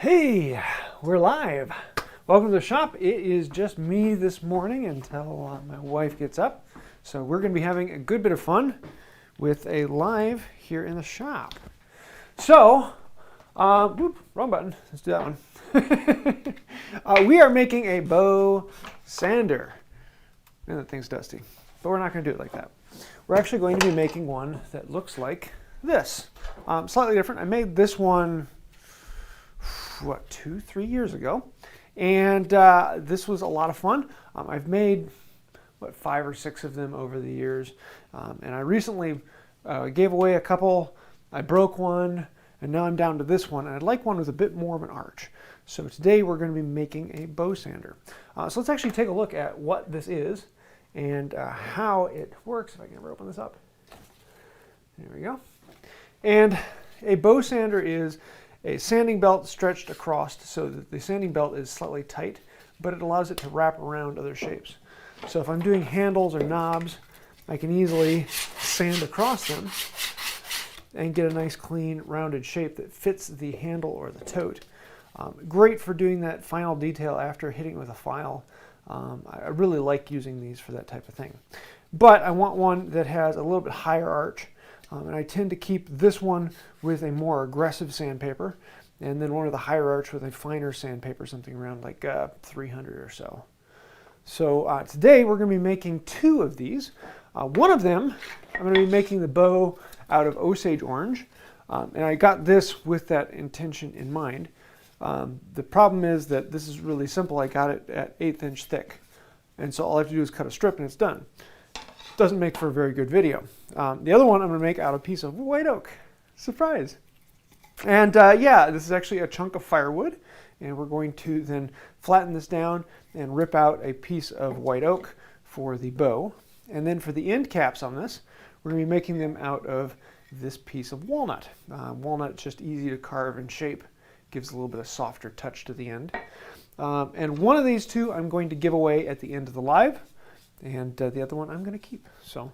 Hey, we're live. Welcome to the shop. It is just me this morning until my wife gets up. So we're going to be having a good bit of fun with a live here in the shop. So, wrong button. Let's do that one. We are making a bow sander. And that thing's dusty, but we're not going to do it like that. We're actually going to be making one that looks like this. Slightly different. I made this one, what, 2-3 years ago, and this was a lot of fun. I've made, what, 5 or 6 of them over the years, and I recently gave away a couple. I broke one, and now I'm down to this one, and I'd like one with a bit more of an arch. So today we're going to be making a bow sander. So let's actually take a look at what this is and how it works. If I can ever open this up. There we go. And a bow sander is a sanding belt stretched across so that the sanding belt is slightly tight, but it allows it to wrap around other shapes. So if I'm doing handles or knobs, I can easily sand across them and get a nice clean rounded shape that fits the handle or the tote. Great for doing that final detail after hitting it with a file. I really like using these for that type of thing. But I want one that has a little bit higher arch. And I tend to keep this one with a more aggressive sandpaper, and then one with a higher arch with a finer sandpaper, something around like 300 or so. So today we're going to be making 2 of these. One of them, I'm going to be making the bow out of Osage orange, and I got this with that intention in mind. The problem is that this is really simple. I got it at 1/8 inch thick, and so all I have to do is cut a strip and it's done. Doesn't make for a very good video. The other one I'm going to make out of a piece of white oak. Surprise! And yeah, this is actually a chunk of firewood, and we're going to then flatten this down and rip out a piece of white oak for the bow. And then for the end caps on this, we're going to be making them out of this piece of walnut. Walnut's just easy to carve and shape. Gives a little bit of softer touch to the end. And one of these 2 I'm going to give away at the end of the live. And the other one I'm going to keep. So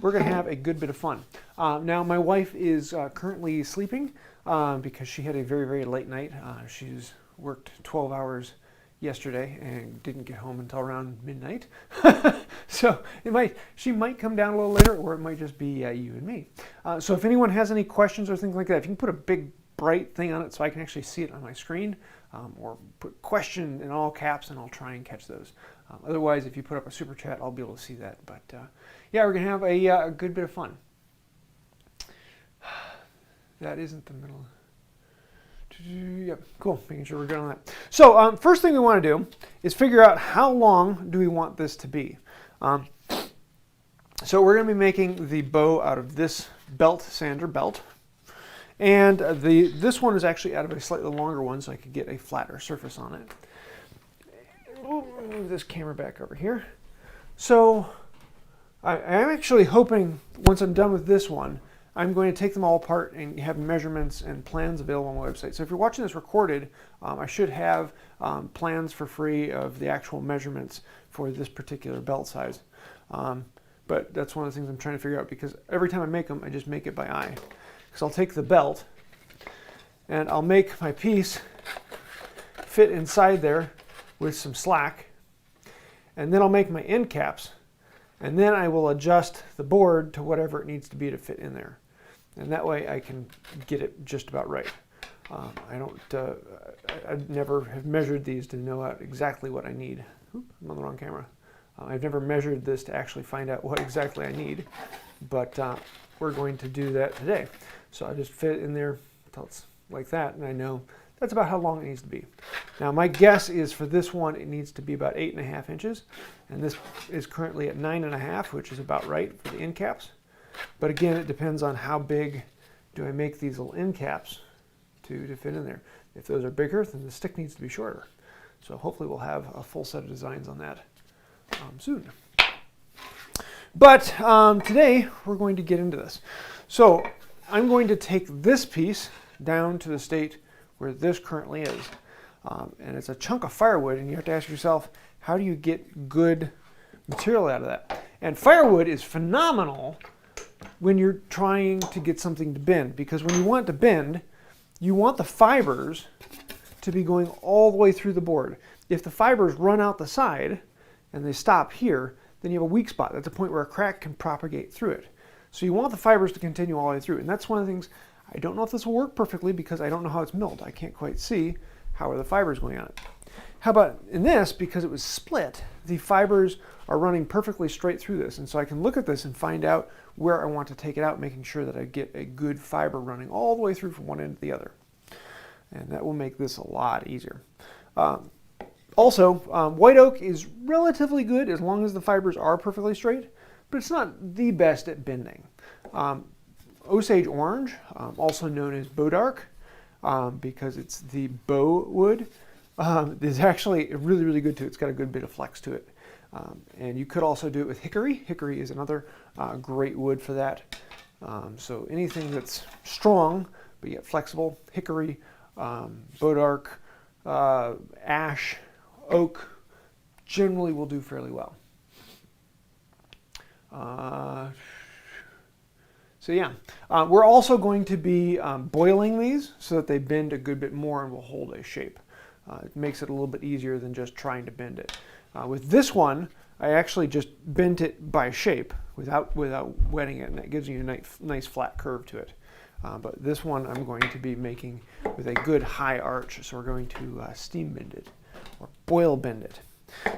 we're going to have a good bit of fun. Now my wife is currently sleeping because she had a very, very late night. She's worked 12 hours yesterday and didn't get home until around midnight. So she might come down a little later, or it might just be you and me. So if anyone has any questions or things like that, if you can put a big bright thing on it so I can actually see it on my screen, or put question in all caps and I'll try and catch those. Otherwise, if you put up a super chat, I'll be able to see that. But yeah, we're going to have a good bit of fun. That isn't the middle. Yep, cool. Making sure we're good on that. So first thing we want to do is figure out how long do we want this to be. So we're going to be making the bow out of this belt sander belt. And this one is actually out of a slightly longer one, so I could get a flatter surface on it. Move this camera back over here. So I'm actually hoping, once I'm done with this one, I'm going to take them all apart and have measurements and plans available on my website. So if you're watching this recorded, I should have plans for free of the actual measurements for this particular belt size. But that's one of the things I'm trying to figure out, because every time I make them, I just make it by eye. So I'll take the belt and I'll make my piece fit inside there with some slack, and then I'll make my end caps, and then I will adjust the board to whatever it needs to be to fit in there, and that way I can get it just about right. I never have measured these to know out exactly what I need. Oop, I'm on the wrong camera. I've never measured this to actually find out what exactly I need, but we're going to do that today. So I just fit it in there until it's like that, and I know that's about how long it needs to be. Now my guess is for this one it needs to be about 8.5 inches, and this is currently at 9.5, which is about right for the end caps. But again, it depends on how big do I make these little end caps to fit in there. If those are bigger, then the stick needs to be shorter. So hopefully we'll have a full set of designs on that soon. But today we're going to get into this. So I'm going to take this piece down to the state where this currently is. And it's a chunk of firewood, and you have to ask yourself, how do you get good material out of that? And firewood is phenomenal when you're trying to get something to bend, because when you want it to bend, you want the fibers to be going all the way through the board. If the fibers run out the side and they stop here, then you have a weak spot. That's a point where a crack can propagate through it. So you want the fibers to continue all the way through. And that's one of the things, I don't know if this will work perfectly because I don't know how it's milled. I can't quite see how are the fibers going on it. How about in this, because it was split, the fibers are running perfectly straight through this. And so I can look at this and find out where I want to take it out, making sure that I get a good fiber running all the way through from one end to the other. And that will make this a lot easier. Also, white oak is relatively good as long as the fibers are perfectly straight, but it's not the best at bending. Osage orange, also known as bodark, because it's the bow wood, is actually really, really good too. It's got a good bit of flex to it. And you could also do it with hickory. Hickory is another great wood for that. So anything that's strong but yet flexible, hickory, bodark, ash, oak, generally will do fairly well. So yeah, we're also going to be boiling these so that they bend a good bit more and will hold a shape. It makes it a little bit easier than just trying to bend it. With this one, I actually just bent it by shape without wetting it, and that gives you a nice flat curve to it. But this one I'm going to be making with a good high arch, so we're going to steam bend it or boil bend it.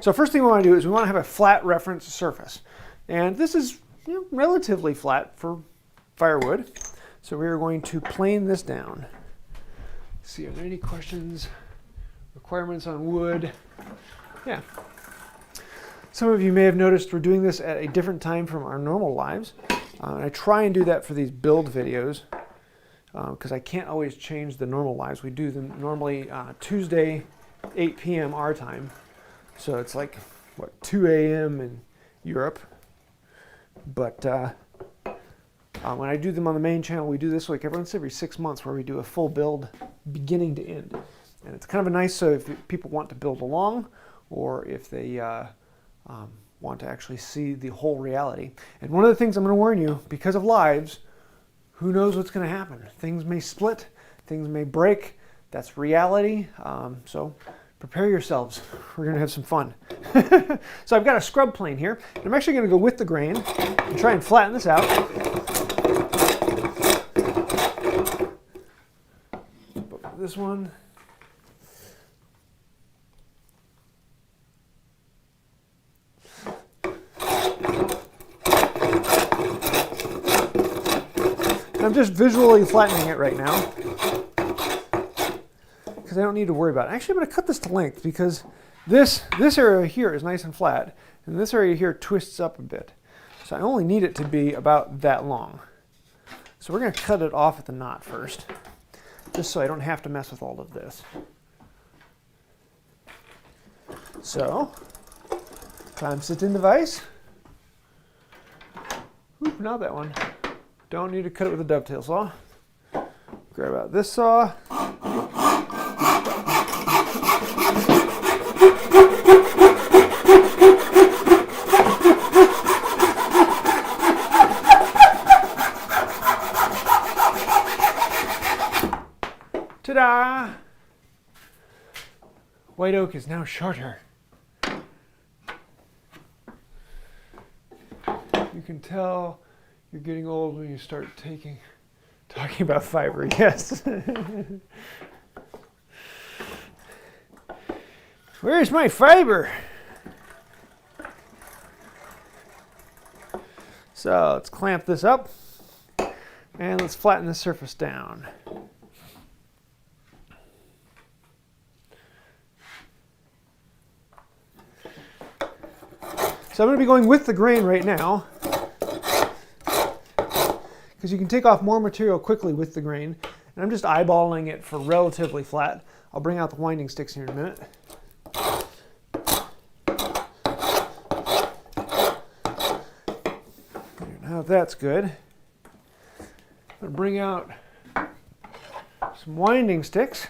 So first thing we want to do is we want to have a flat reference surface. And this is relatively flat for firewood. So we are going to plane this down. Let's see, are there any questions, requirements on wood? Yeah. Some of you may have noticed we're doing this at a different time from our normal lives. I try and do that for these build videos because I can't always change the normal lives. We do them normally Tuesday, 8 p.m. our time. So it's like, what, 2 a.m. in Europe. But when I do them on the main channel, we do this like once every 6 months where we do a full build beginning to end. And it's kind of a nice, so if people want to build along or if they want to actually see the whole reality. And one of the things I'm going to warn you, because of lives, who knows what's going to happen. Things may split, things may break. That's reality. So prepare yourselves. We're going to have some fun. So I've got a scrub plane here. And I'm actually going to go with the grain and try and flatten this out. But this one. I'm just visually flattening it right now because I don't need to worry about it. Actually, I'm going to cut this to length because this area here is nice and flat, and this area here twists up a bit. So I only need it to be about that long. So we're going to cut it off at the knot first, just so I don't have to mess with all of this. So, time sit-in device. Oop, not that one. Don't need to cut it with a dovetail saw. Grab out this saw. Ta-da! White oak is now shorter. You can tell you're getting old when you start talking about fiber, yes. Where's my fiber? So let's clamp this up and let's flatten the surface down. So I'm going to be going with the grain right now, because you can take off more material quickly with the grain. And I'm just eyeballing it for relatively flat. I'll bring out the winding sticks here in a minute. Now that's good. I'm going to bring out some winding sticks.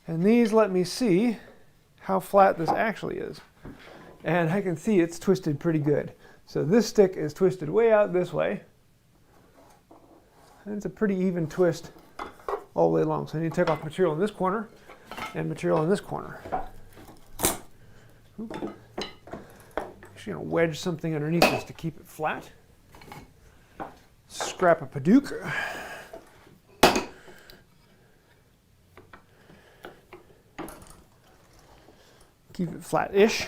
And these let me see how flat this actually is. And I can see it's twisted pretty good. So this stick is twisted way out this way. And it's a pretty even twist all the way along. So I need to take off material in this corner. and material in this corner. Oop. Actually going to wedge something underneath this to keep it flat. Scrap a Paduke. Keep it flat-ish.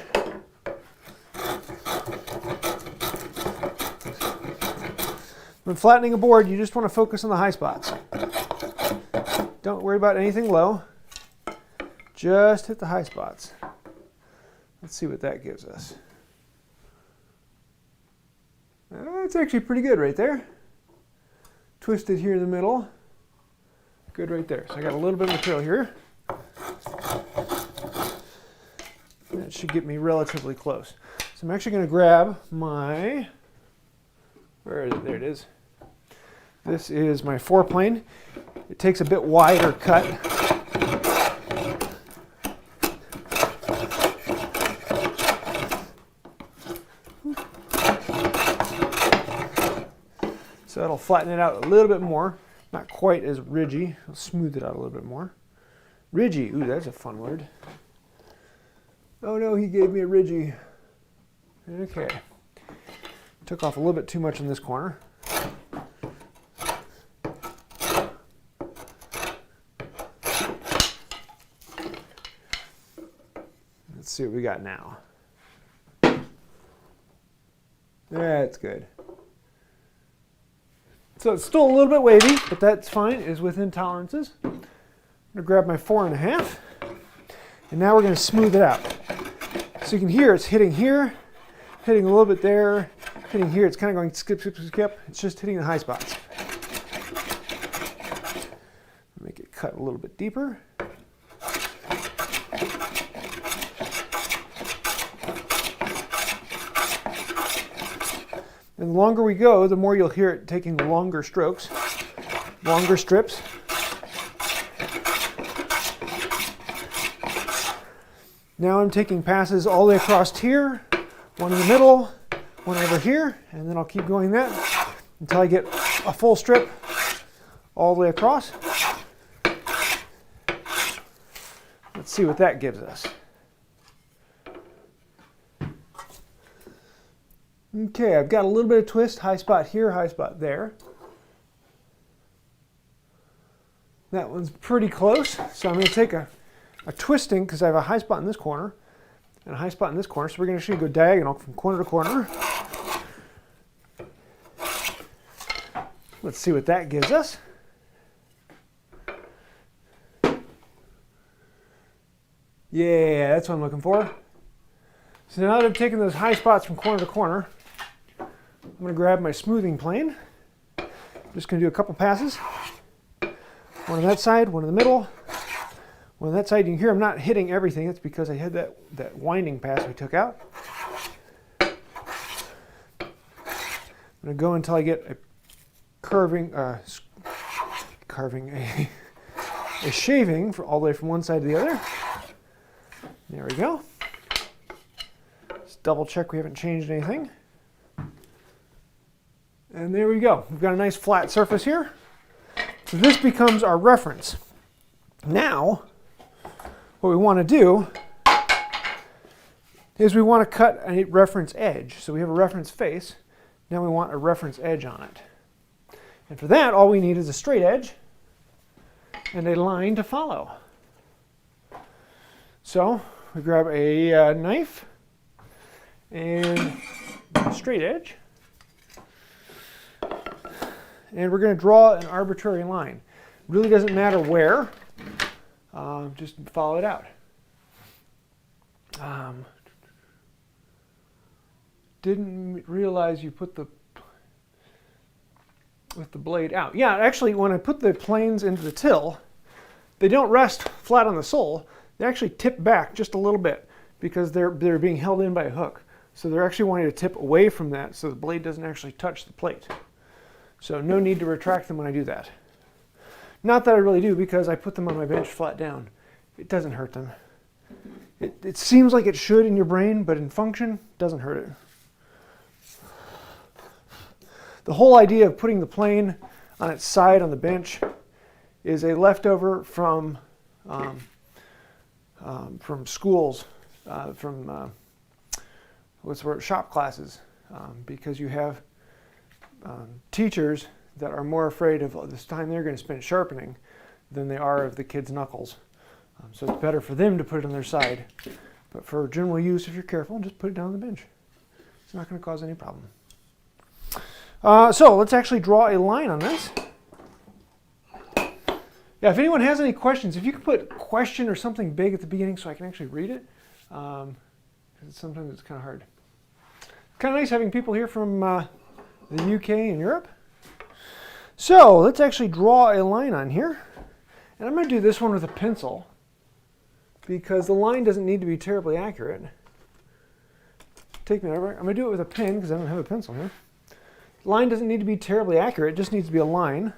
When flattening a board, you just want to focus on the high spots. Don't worry about anything low. Just hit the high spots. Let's see what that gives us. That's actually pretty good right there. Twisted here in the middle. Good right there. So I got a little bit of material here. That should get me relatively close. So I'm actually going to grab my, where is it? There it is. This is my 4-plane. It takes a bit wider cut. So that'll flatten it out a little bit more. Not quite as ridgy. I'll smooth it out a little bit more. Ridgy, ooh, that's a fun word. Oh no, he gave me a ridgy. Okay. Took off a little bit too much in this corner. Let's see what we got now. That's good. So it's still a little bit wavy, but that's fine. It is within tolerances. I'm going to grab my 4.5, and now we're going to smooth it out. So you can hear it's hitting here, hitting a little bit there, hitting here. It's kind of going skip, skip, skip. It's just hitting the high spots. Make it cut a little bit deeper. And the longer we go, the more you'll hear it taking longer strokes, longer strips. Now I'm taking passes all the way across here, one in the middle, one over here, and then I'll keep going that until I get a full strip all the way across. Let's see what that gives us. Okay, I've got a little bit of twist, high spot here, high spot there. That one's pretty close, so I'm going to take a twisting, because I have a high spot in this corner and a high spot in this corner, so we're going to actually go diagonal from corner to corner. Let's see what that gives us. Yeah, that's what I'm looking for. So now that I've taken those high spots from corner to corner, I'm going to grab my smoothing plane. I'm just going to do a couple passes. One on that side, one in the middle. One on that side. You can hear I'm not hitting everything. That's because I had that winding pass we took out. I'm going to go until I get a a shaving for all the way from one side to the other. There we go. Let's double check we haven't changed anything. And there we go. We've got a nice flat surface here. So this becomes our reference. Now, what we want to do is we want to cut a reference edge. So we have a reference face. Now we want a reference edge on it. And for that, all we need is a straight edge and a line to follow. So we grab a knife and a straight edge. And we're going to draw an arbitrary line. Really doesn't matter where. Just follow it out. Didn't realize you put the blade out. Yeah, actually, when I put the planes into the till, they don't rest flat on the sole. They actually tip back just a little bit because they're being held in by a hook. So they're actually wanting to tip away from that so the blade doesn't actually touch the plate. So no need to retract them when I do that. Not that I really do, because I put them on my bench flat down. It doesn't hurt them. It seems like it should in your brain, but in function, it doesn't hurt it. The whole idea of putting the plane on its side on the bench is a leftover from from schools, from what's the word, shop classes, because you have teachers that are more afraid of this time they're going to spend sharpening than they are of the kids' knuckles. So it's better for them to put it on their side. But for general use, if you're careful, just put it down on the bench. It's not going to cause any problem. So let's actually draw a line on this. Yeah, if anyone has any questions, if you could put question or something big at the beginning so I can actually read it, because sometimes it's kind of hard. Kind of nice having people here from the UK and Europe. So let's actually draw a line on here. And I'm going to do this one with a pencil because the line doesn't need to be terribly accurate. Take me over. I'm going to do it with a pen because I don't have a pencil here. The line doesn't need to be terribly accurate. It just needs to be a line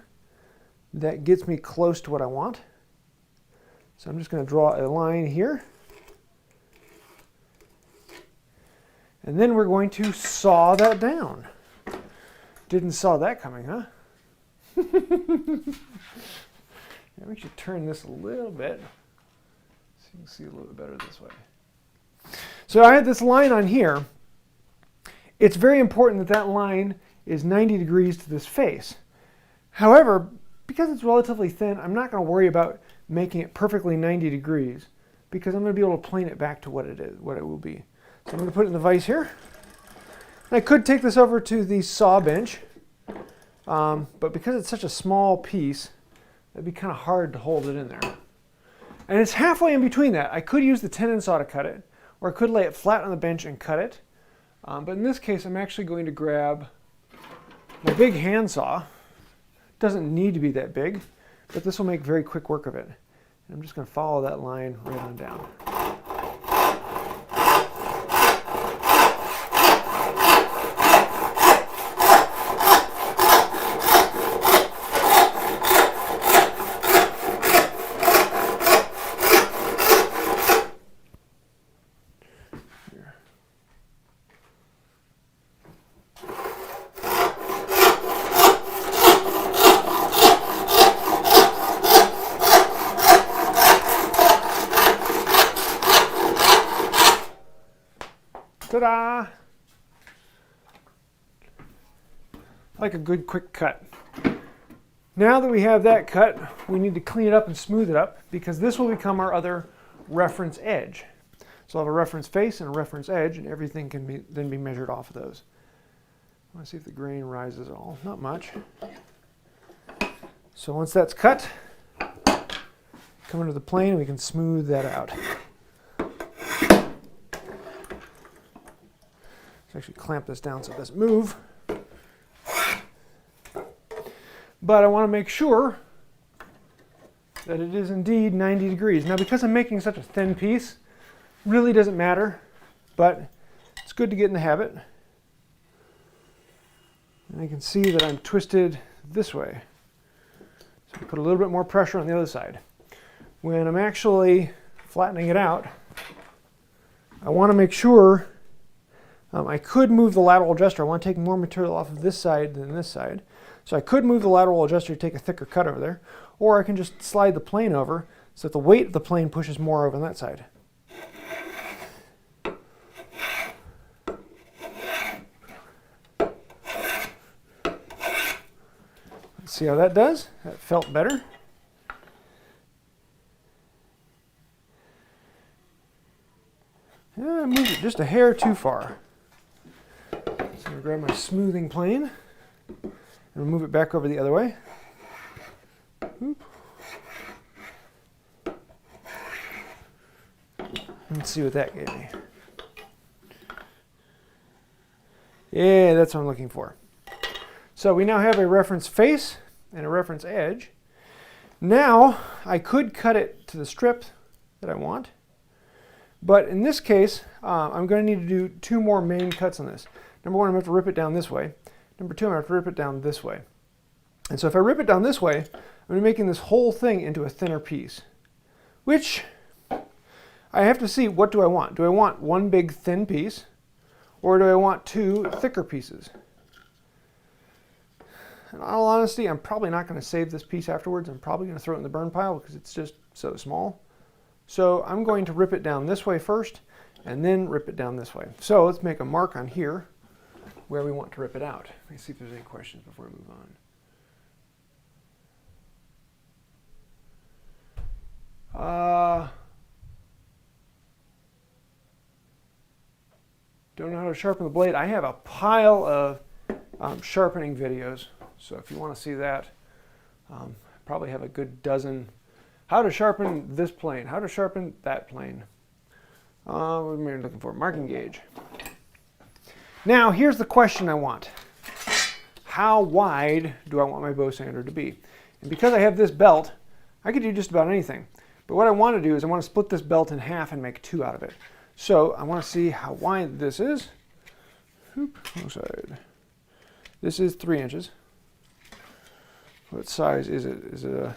that gets me close to what I want. So I'm just going to draw a line here. And then we're going to saw that down. Didn't saw that coming, huh? Let me actually turn this a little bit so you can see a little bit better this way. So I had this line on here. It's very important that that line is 90 degrees to this face. However, because it's relatively thin, I'm not going to worry about making it perfectly 90 degrees because I'm going to be able to plane it back to what it is, what it will be. So I'm going to put it in the vise here. I could take this over to the saw bench, but because it's such a small piece, it'd be kind of hard to hold it in there. And it's halfway in between that. I could use the tenon saw to cut it, or I could lay it flat on the bench and cut it. But in this case, I'm actually going to grab my big hand saw. It doesn't need to be that big, but this will make very quick work of it. And I'm just going to follow that line right on down. Ta-da! I like a good quick cut. Now that we have that cut, we need to clean it up and smooth it up because this will become our other reference edge. So I'll have a reference face and a reference edge, and everything can then be measured off of those. I want to see if the grain rises at all. Not much. So once that's cut, come into the plane and we can smooth that out. Actually clamp this down so it doesn't move. But I want to make sure that it is indeed 90 degrees. Now because I'm making such a thin piece, really doesn't matter, but it's good to get in the habit. And I can see that I'm twisted this way. So I put a little bit more pressure on the other side. When I'm actually flattening it out, I want to make sure I could move the lateral adjuster. I want to take more material off of this side than this side. So I could move the lateral adjuster to take a thicker cut over there, or I can just slide the plane over so that the weight of the plane pushes more over on that side. Let's see how that does. That felt better. Yeah, I moved it just a hair too far. So I'm going to grab my smoothing plane and move it back over the other way. Oop. Let's see what that gave me. Yeah, that's what I'm looking for. So we now have a reference face and a reference edge. Now I could cut it to the strip that I want, but in this case I'm going to need to do two more main cuts on this. Number one, I'm going to have to rip it down this way. Number two, I'm going to have to rip it down this way. And so if I rip it down this way, I'm going to be making this whole thing into a thinner piece, which I have to see, what do I want? Do I want one big thin piece, or do I want two thicker pieces? In all honesty, I'm probably not going to save this piece afterwards. I'm probably going to throw it in the burn pile because it's just so small. So I'm going to rip it down this way first and then rip it down this way. So let's make a mark on here where we want to rip it out. Let me see if there's any questions before I move on. Don't know how to sharpen the blade. I have a pile of sharpening videos, so if you want to see that, I probably have a good dozen. How to sharpen this plane, how to sharpen that plane. What am I looking for? Marking gauge. Now, here's the question I want. How wide do I want my bow sander to be? And because I have this belt, I could do just about anything. But what I want to do is I want to split this belt in half and make two out of it. So I want to see how wide this is. Whoop, wrong side. This is 3 inches. What size is it? Is it a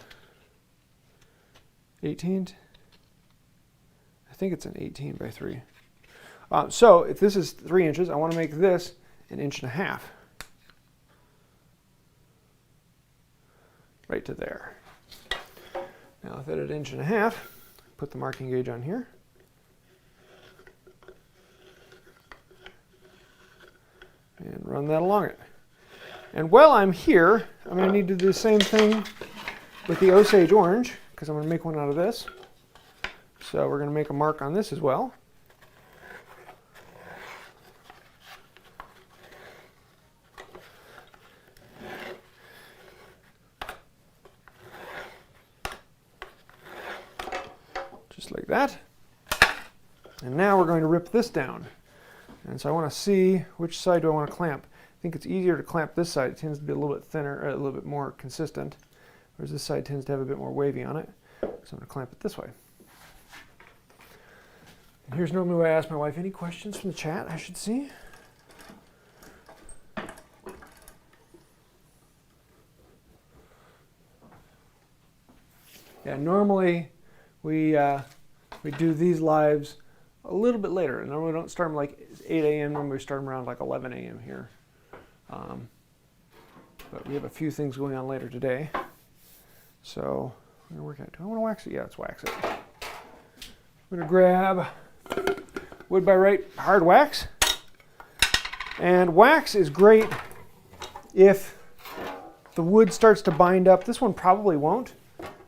18? I think it's an 18 by 3. So if this is 3 inches, I want to make this 1.5 inches. Right to there. Now with it at 1.5 inches, put the marking gauge on here. And run that along it. And while I'm here, I'm going to need to do the same thing with the Osage orange, because I'm going to make one out of this. So we're going to make a mark on this as well. Just like that. And now we're going to rip this down. And so I want to see which side do I want to clamp. I think it's easier to clamp this side. It tends to be a little bit thinner, or a little bit more consistent, whereas this side tends to have a bit more wavy on it. So I'm going to clamp it this way. And here's normally where I ask my wife any questions from the chat, I should see. Yeah, normally we do these lives a little bit later. And normally we don't start them like 8 a.m. Normally we start them around like 11 a.m. here. But we have a few things going on later today. So I'm going to work out. Do I want to wax it? Yeah, let's wax it. I'm going to grab Wood by Right hard wax. And wax is great if the wood starts to bind up. This one probably won't,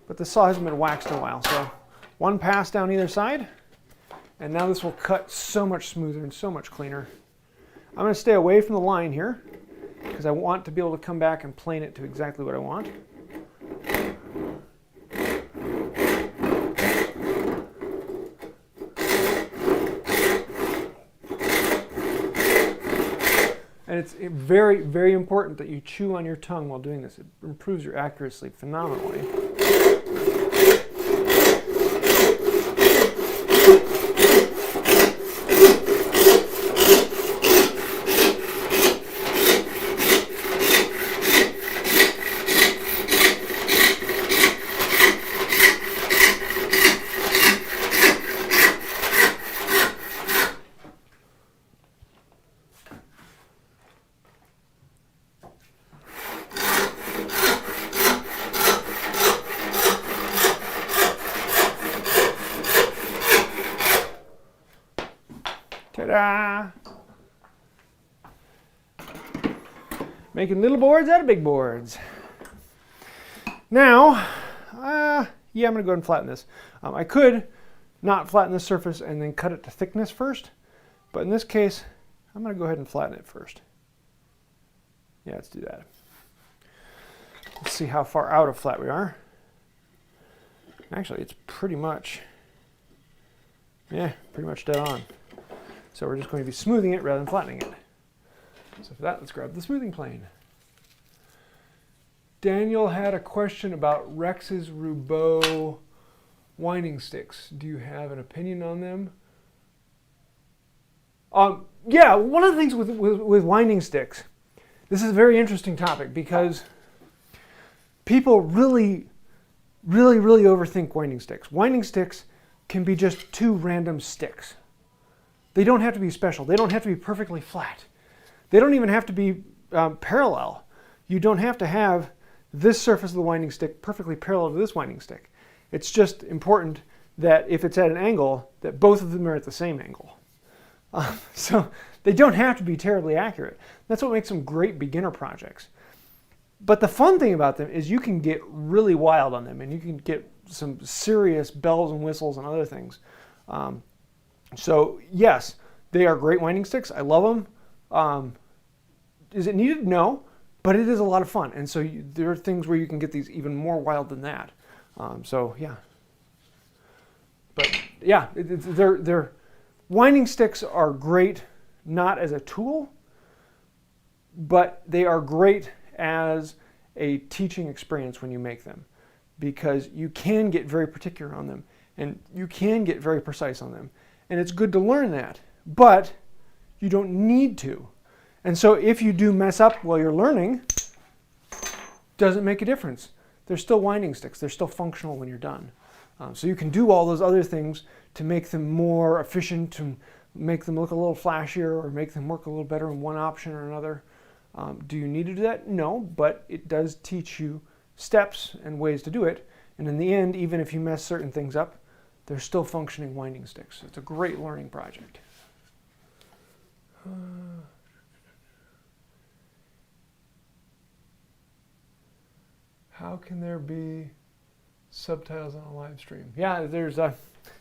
but the saw hasn't been waxed in a while. So one pass down either side. And now this will cut so much smoother and so much cleaner. I'm going to stay away from the line here because I want to be able to come back and plane it to exactly what I want. And it's very, very important that you chew on your tongue while doing this. It improves your accuracy phenomenally. Ta-da! Making little boards out of big boards. Now, yeah, I'm going to go ahead and flatten this. I could not flatten the surface and then cut it to thickness first, but in this case, I'm going to go ahead and flatten it first. Yeah, let's do that. Let's see how far out of flat we are. Actually, it's pretty much dead on. So we're just going to be smoothing it rather than flattening it. So for that, let's grab the smoothing plane. Daniel had a question about Rex's Roubeau winding sticks. Do you have an opinion on them? Yeah, one of the things with winding sticks, this is a very interesting topic because people really overthink winding sticks. Winding sticks can be just two random sticks. They don't have to be special. They don't have to be perfectly flat. They don't even have to be parallel. You don't have to have this surface of the winding stick perfectly parallel to this winding stick. It's just important that if it's at an angle, that both of them are at the same angle. So they don't have to be terribly accurate. That's what makes them great beginner projects. But the fun thing about them is you can get really wild on them, and you can get some serious bells and whistles and other things. So yes, they are great winding sticks. I love them. Is it needed? No, but it is a lot of fun. And so there are things where you can get these even more wild than that. So yeah. But yeah, they're winding sticks are great, not as a tool, but they are great as a teaching experience when you make them, because you can get very particular on them and you can get very precise on them. And it's good to learn that, but you don't need to. And so if you do mess up while you're learning, doesn't make a difference. They're still winding sticks. They're still functional when you're done. So you can do all those other things to make them more efficient, to make them look a little flashier, or make them work a little better in one option or another. Do you need to do that? No, but it does teach you steps and ways to do it. And in the end, even if you mess certain things up, they're still functioning winding sticks. It's a great learning project. How can there be subtitles on a live stream? Yeah, there's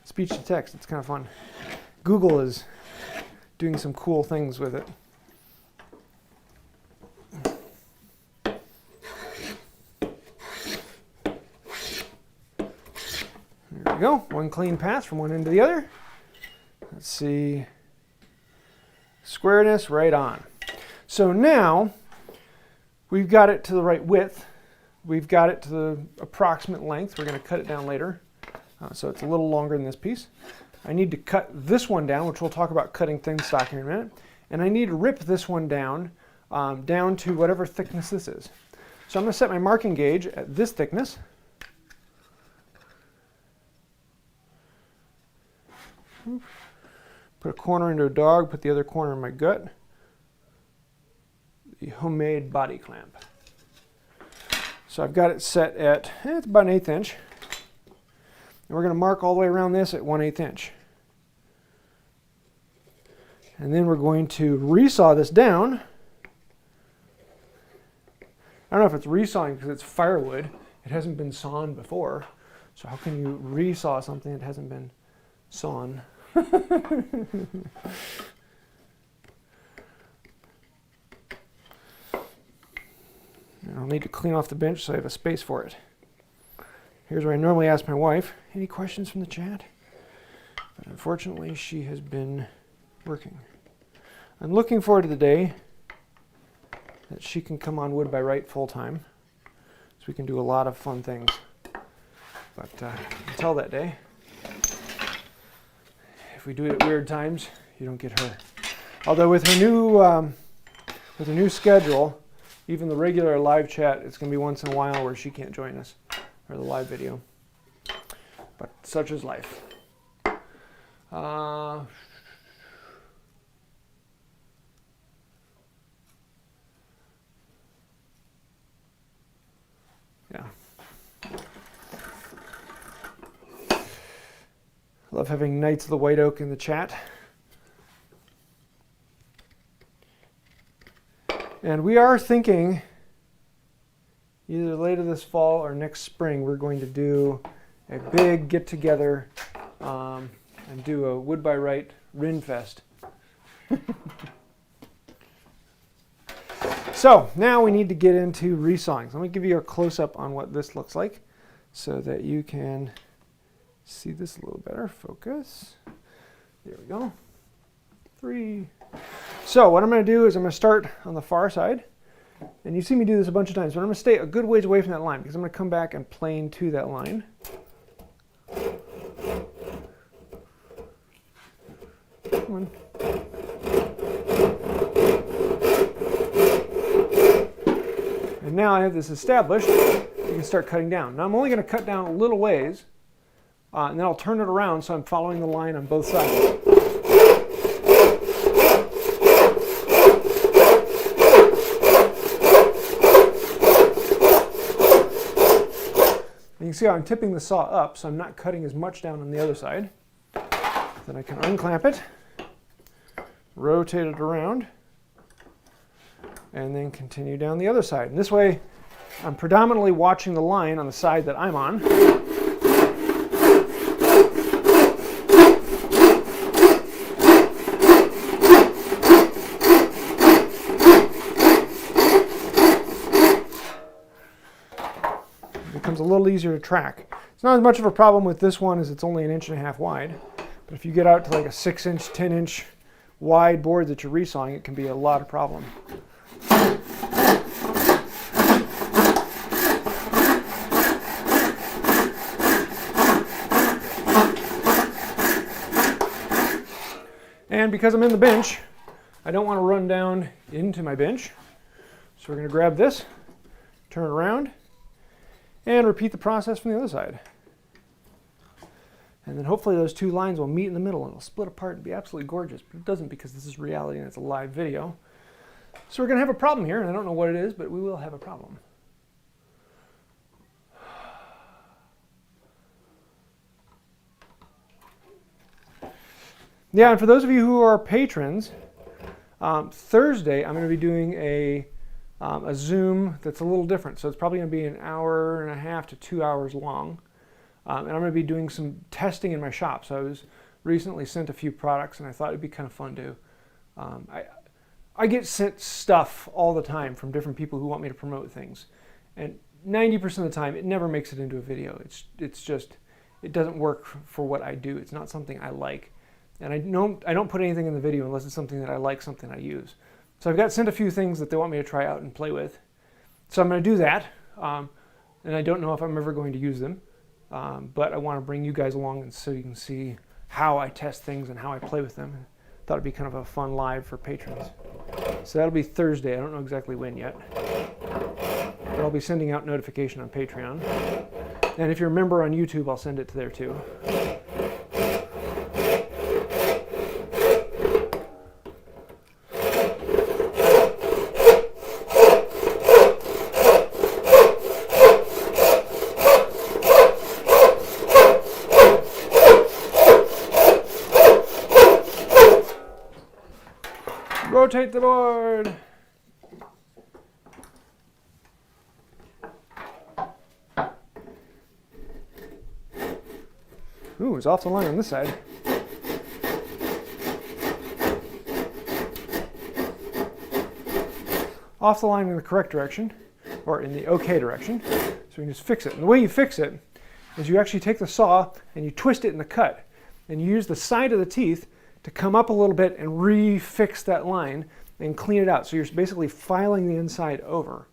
speech to text. It's kind of fun. Google is doing some cool things with it. There we go. One clean pass from one end to the other. Let's see. Squareness right on. So now we've got it to the right width. We've got it to the approximate length. We're going to cut it down later. So it's a little longer than this piece. I need to cut this one down, which we'll talk about cutting thin stock here in a minute. And I need to rip this one down, down to whatever thickness this is. So I'm going to set my marking gauge at this thickness. Put a corner into a dog, put the other corner in my gut. The homemade body clamp. So I've got it set at, it's about 1/8 inch. And we're going to mark all the way around this at 1/8 inch. And then we're going to resaw this down. I don't know if it's resawing because it's firewood. It hasn't been sawn before. So how can you resaw something that hasn't been sawn? I'll need to clean off the bench so I have a space for it. Here's where I normally ask my wife, any questions from the chat? But unfortunately, she has been working. I'm looking forward to the day that she can come on Wood by Right full time, so we can do a lot of fun things. But until that day, if we do it at weird times, you don't get her. Although with her new schedule, even the regular live chat, it's going to be once in a while where she can't join us, or the live video. But such is life. Yeah. Love having Knights of the White Oak in the chat. And we are thinking either later this fall or next spring, we're going to do a big get-together and do a Wood by Right Rinfest. So now we need to get into resawing. So let me give you a close-up on what this looks like so that you can see this a little better. Focus. There we go. 3. So what I'm going to do is I'm going to start on the far side. And you see me do this a bunch of times, but I'm going to stay a good ways away from that line because I'm going to come back and plane to that line. Come on. And now I have this established, you can start cutting down. Now I'm only going to cut down a little ways, and then I'll turn it around so I'm following the line on both sides. You can see how I'm tipping the saw up, so I'm not cutting as much down on the other side. Then I can unclamp it, rotate it around, and then continue down the other side. And this way, I'm predominantly watching the line on the side that I'm on. It becomes a little easier to track. It's not as much of a problem with this one as it's only 1.5 inches wide. But if you get out to like a 6-inch, 10-inch wide board that you're resawing, it can be a lot of problem. And because I'm in the bench, I don't want to run down into my bench. So we're going to grab this, turn it around, and repeat the process from the other side. And then hopefully those two lines will meet in the middle and it'll split apart and be absolutely gorgeous. But it doesn't, because this is reality and it's a live video. So we're going to have a problem here, and I don't know what it is, but we will have a problem. Yeah, and for those of you who are patrons, Thursday I'm going to be doing a Zoom that's a little different. So it's probably going to be 1.5 hours to 2 hours long. And I'm going to be doing some testing in my shop. So I was recently sent a few products, and I thought it'd be kind of fun to. I get sent stuff all the time from different people who want me to promote things, and 90% of the time it never makes it into a video. It's just, it doesn't work for what I do. It's not something I like, and I don't put anything in the video unless it's something that I like, something I use. So I've got sent a few things that they want me to try out and play with. So I'm going to do that, and I don't know if I'm ever going to use them. But I want to bring you guys along so you can see how I test things and how I play with them. I thought it'd be kind of a fun live for patrons. So that'll be Thursday. I don't know exactly when yet. But I'll be sending out notification on Patreon. And if you're a member on YouTube, I'll send it to there too. Rotate the board. Ooh, it's off the line on this side. Off the line in the correct direction, or in the okay direction, so we can just fix it. And the way you fix it is you actually take the saw and you twist it in the cut, and you use the side of the teeth to come up a little bit and refix that line and clean it out. So you're basically filing the inside over,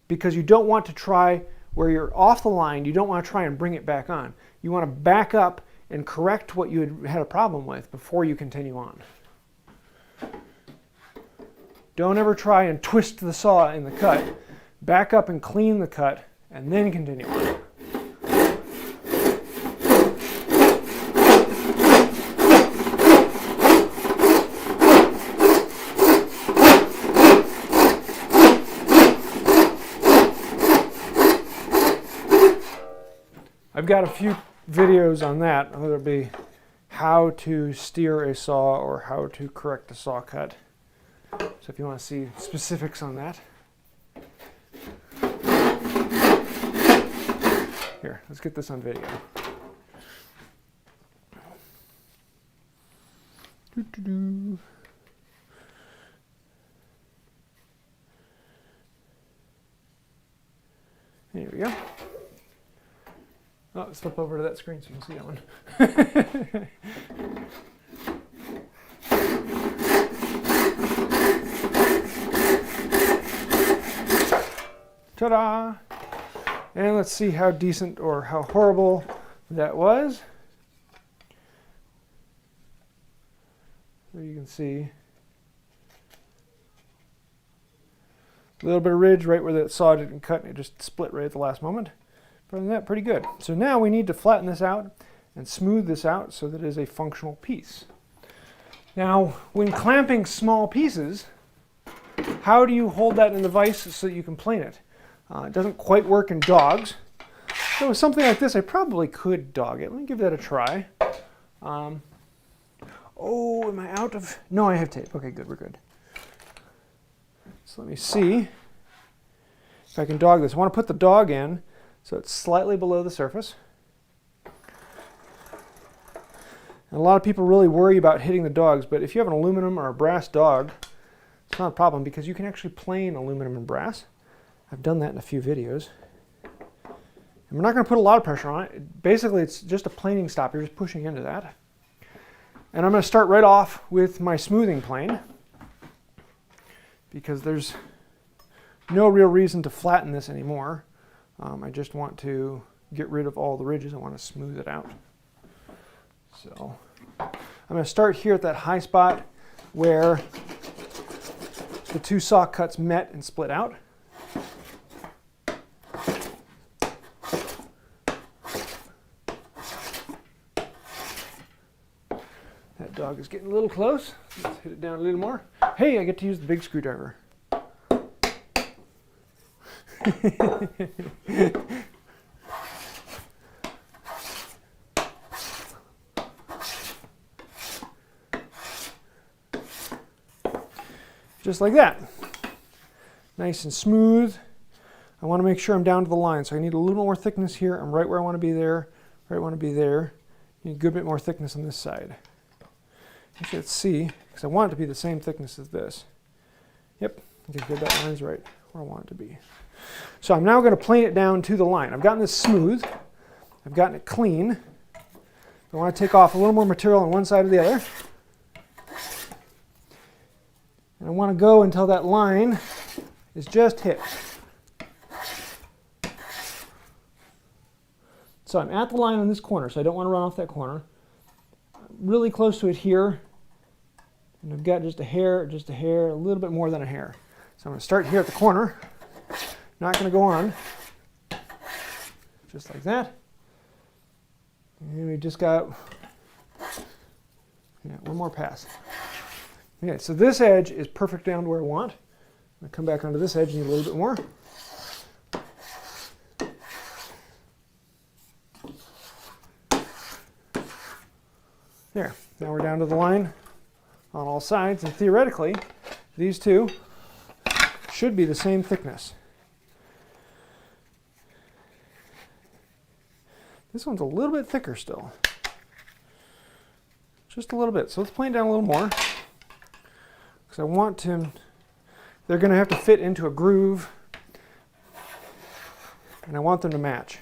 because you don't want to try where you're off the line. You don't want to try and bring it back on. You want to back up and correct what you had a problem with before you continue on. Don't ever try and twist the saw in the cut. Back up and clean the cut and then continue on. I've got a few videos on that, whether it be how to steer a saw or how to correct a saw cut. So if you want to see specifics on that. Here, let's get this on video. There we go. Oh, let's flip over to that screen so you can see that one. Ta-da! And let's see how decent or how horrible that was. So you can see a little bit of ridge right where that saw didn't cut and it just split right at the last moment. But other than that, pretty good. So now we need to flatten this out and smooth this out so that it is a functional piece. Now, when clamping small pieces, how do you hold that in the vise so that you can plane it? It doesn't quite work in dogs, So with something like this, I probably could dog it. Let me give that a try. Oh, am I out of... No, I have tape. Okay, good, we're good. So let me see if I can dog this. I want to put the dog in so it's slightly below the surface. And a lot of people really worry about hitting the dogs, but if you have an aluminum or a brass dog, it's not a problem because you can actually plane aluminum and brass. I've done that in a few videos. And we're not going to put a lot of pressure on it. Basically, it's just a planing stop. You're just pushing into that. And I'm going to start right off with my smoothing plane because there's no real reason to flatten this anymore. I just want to get rid of all the ridges. I want to smooth it out. So I'm going to start here at that high spot where the two saw cuts met and split out. That dog is getting a little close. Let's hit it down a little more. Hey, I get to use the big screwdriver. Just like that. Nice and smooth. I want to make sure I'm down to the line, so I need a little more thickness here. I'm right where I want to be there. Right where I want to be there. Need a good bit more thickness on this side. Actually, let's see, because I want it to be the same thickness as this. Yep, okay, good, that line's right where I want it to be. So I'm now going to plane it down to the line. I've gotten this smooth. I've gotten it clean. I want to take off a little more material on one side or the other. And I want to go until that line is just hit. So I'm at the line on this corner, so I don't want to run off that corner. I'm really close to it here. And I've got just a hair, a little bit more than a hair. So I'm going to start here at the corner. Not going to go on. Just like that. And we just got one more pass. Okay, so this edge is perfect down to where I want. I'm going to come back onto this edge and need a little bit more. There, now we're down to the line on all sides, and theoretically, these two should be the same thickness. This one's a little bit thicker still. Just a little bit. So let's plane down a little more. Because I want to, they're going to have to fit into a groove. And I want them to match.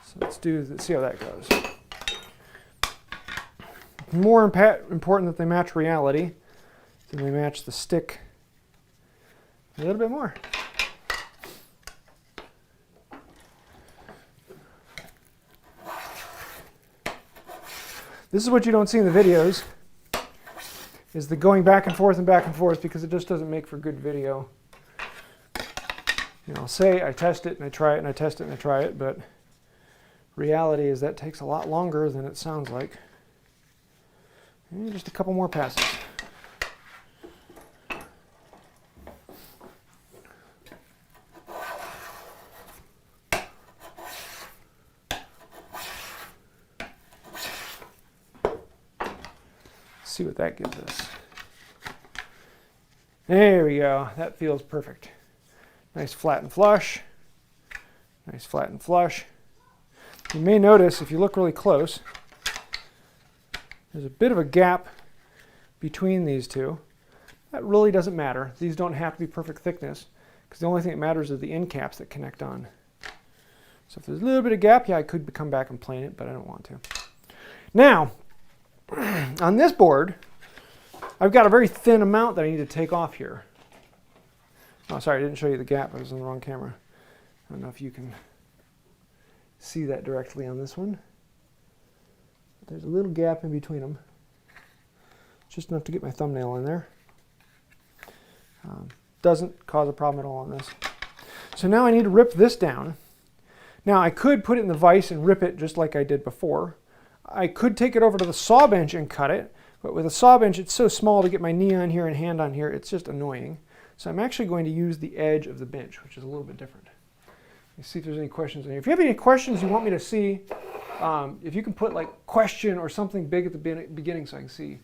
So let's see how that goes. More important that they match reality than they match the stick a little bit more. This is what you don't see in the videos, is the going back and forth because it just doesn't make for good video. You know, I'll say I test it and I try it and I test it and I try it, but reality is that takes a lot longer than it sounds like. And just a couple more passes. See what that gives us. There we go. That feels perfect. Nice flat and flush. Nice flat and flush. You may notice if you look really close, there's a bit of a gap between these two. That really doesn't matter. These don't have to be perfect thickness because the only thing that matters is the end caps that connect on. So if there's a little bit of gap, yeah, I could come back and plane it, but I don't want to. Now, on this board, I've got a very thin amount that I need to take off here. Oh, sorry, I didn't show you the gap. I was on the wrong camera. I don't know if you can see that directly on this one. There's a little gap in between them. Just enough to get my thumbnail in there. Doesn't cause a problem at all on this. So now I need to rip this down. Now I could put it in the vise and rip it just like I did before. I could take it over to the saw bench and cut it, but with a saw bench it's so small to get my knee on here and hand on here, it's just annoying. So I'm actually going to use the edge of the bench, which is a little bit different. Let's see if there's any questions in here. If you have any questions you want me to see, if you can put like question or something big at the beginning so I can see.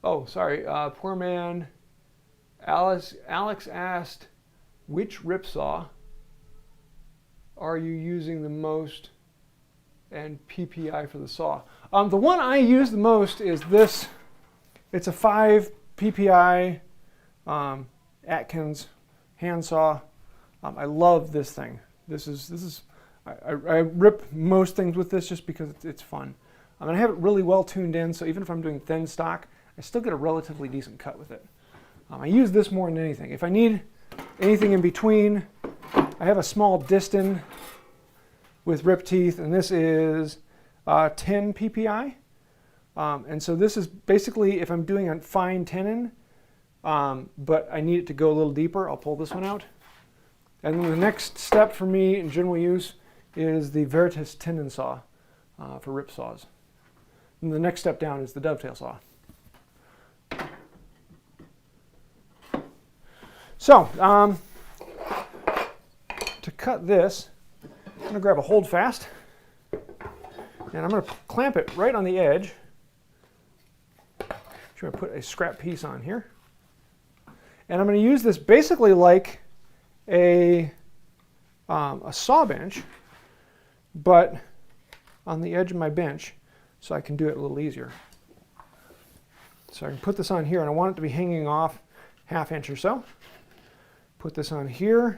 Oh, sorry, poor man. Alex asked, which rip saw are you using the most and PPI for the saw? The one I use the most is this. It's a 5 PPI Atkins handsaw. I love this thing. I rip most things with this just because it's fun. I have it really well tuned in, so even if I'm doing thin stock, I still get a relatively decent cut with it. I use this more than anything. If I need anything in between, I have a small Distin with rip teeth, and this is 10 PPI. And so this is basically if I'm doing a fine tenon, but I need it to go a little deeper, I'll pull this one out. And then the next step for me in general use is the Veritas tenon saw for rip saws. And the next step down is the dovetail saw. So, to cut this, I'm going to grab a holdfast, and I'm going to clamp it right on the edge. I'm going to put a scrap piece on here. And I'm going to use this basically like a saw bench, but on the edge of my bench, so I can do it a little easier. So I can put this on here, and I want it to be hanging off ½ inch or so. Put this on here.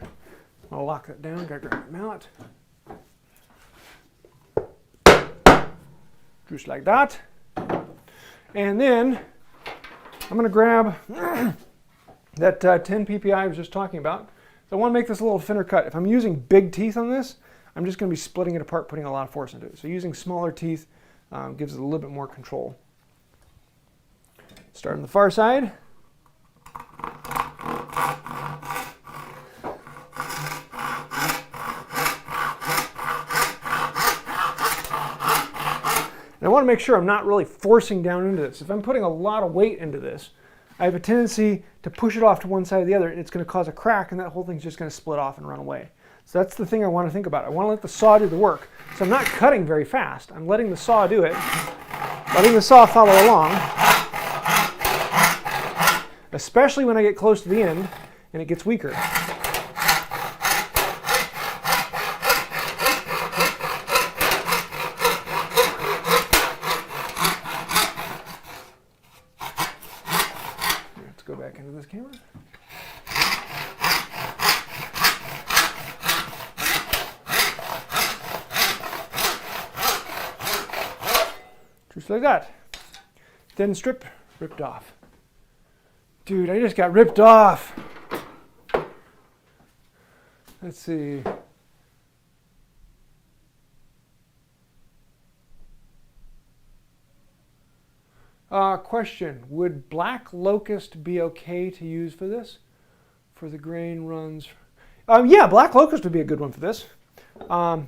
I'll lock that down. Gotta grab the mallet. Just like that. And then I'm going to grab that 10 PPI I was just talking about. So I want to make this a little thinner cut. If I'm using big teeth on this, I'm just going to be splitting it apart, putting a lot of force into it. So using smaller teeth gives it a little bit more control. Start on the far side. And I want to make sure I'm not really forcing down into this. If I'm putting a lot of weight into this, I have a tendency to push it off to one side or the other, and it's going to cause a crack, and that whole thing's just going to split off and run away. So that's the thing I want to think about. I want to let the saw do the work. So I'm not cutting very fast. I'm letting the saw do it, letting the saw follow along, especially when I get close to the end and it gets weaker. Let's go back into this camera. Just like that. Thin strip ripped off. Dude, I just got ripped off. Let's see. Question, would black locust be okay to use for this? For the grain runs? Yeah, black locust would be a good one for this.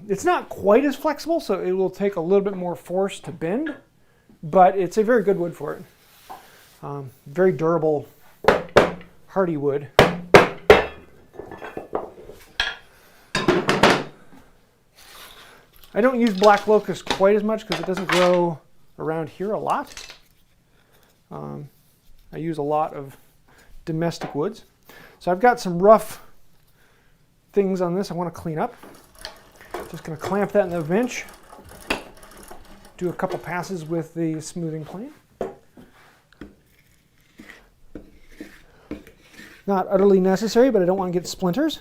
It's not quite as flexible, so it will take a little bit more force to bend, but it's a very good wood for it. Very durable, hardy wood. I don't use black locust quite as much because it doesn't grow around here a lot. I use a lot of domestic woods. So I've got some rough things on this I want to clean up. Just going to clamp that in the bench. Do a couple passes with the smoothing plane. Not utterly necessary, but I don't want to get splinters.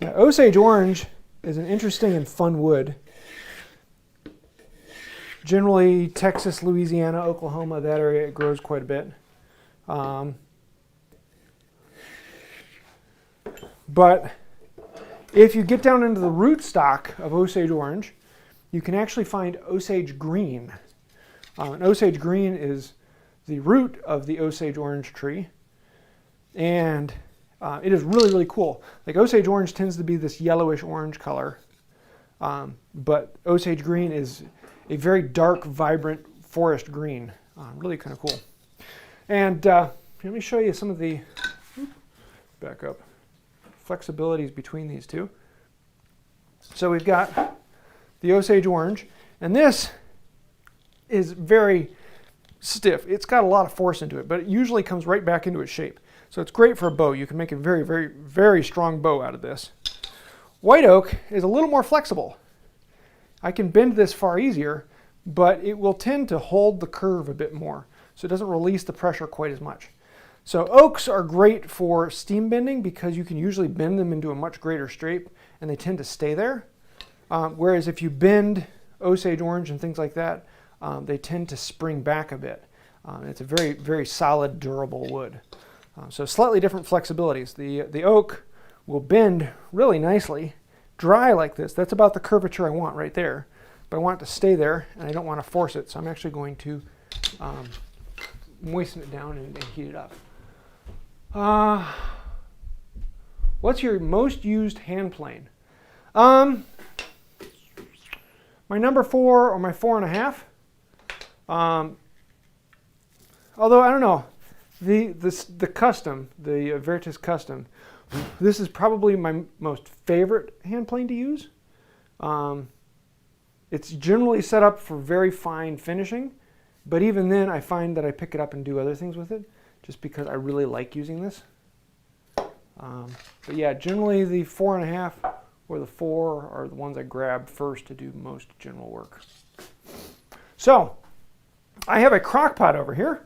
Now, Osage orange is an interesting and fun wood. Generally, Texas, Louisiana, Oklahoma, that area, it grows quite a bit. But if you get down into the rootstock of Osage orange, you can actually find Osage green. And Osage green is the root of the Osage orange tree. And it is really, really cool. Like Osage orange tends to be this yellowish orange color, but Osage green is a very dark, vibrant forest green. Really kind of cool. And let me show you some of the, back up, flexibilities between these two. So we've got the Osage orange, and this is very stiff. It's got a lot of force into it, but it usually comes right back into its shape. So it's great for a bow. You can make a very, very, very strong bow out of this. White oak is a little more flexible. I can bend this far easier, but it will tend to hold the curve a bit more, so it doesn't release the pressure quite as much. So oaks are great for steam bending because you can usually bend them into a much greater shape and they tend to stay there. Whereas if you bend Osage orange and things like that, they tend to spring back a bit. It's a very, very solid, durable wood. So slightly different flexibilities. The oak will bend really nicely, dry like this. That's about the curvature I want right there. But I want it to stay there, and I don't want to force it. So I'm actually going to moisten it down and heat it up. What's your most used hand plane? My number 4 or my 4.5. Although I don't know, the custom, the Veritas Custom, this is probably my most favorite hand plane to use. It's generally set up for very fine finishing, but even then I find that I pick it up and do other things with it just because I really like using this. But yeah, generally the 4.5 or the 4 are the ones I grab first to do most general work. So I have a crock pot over here.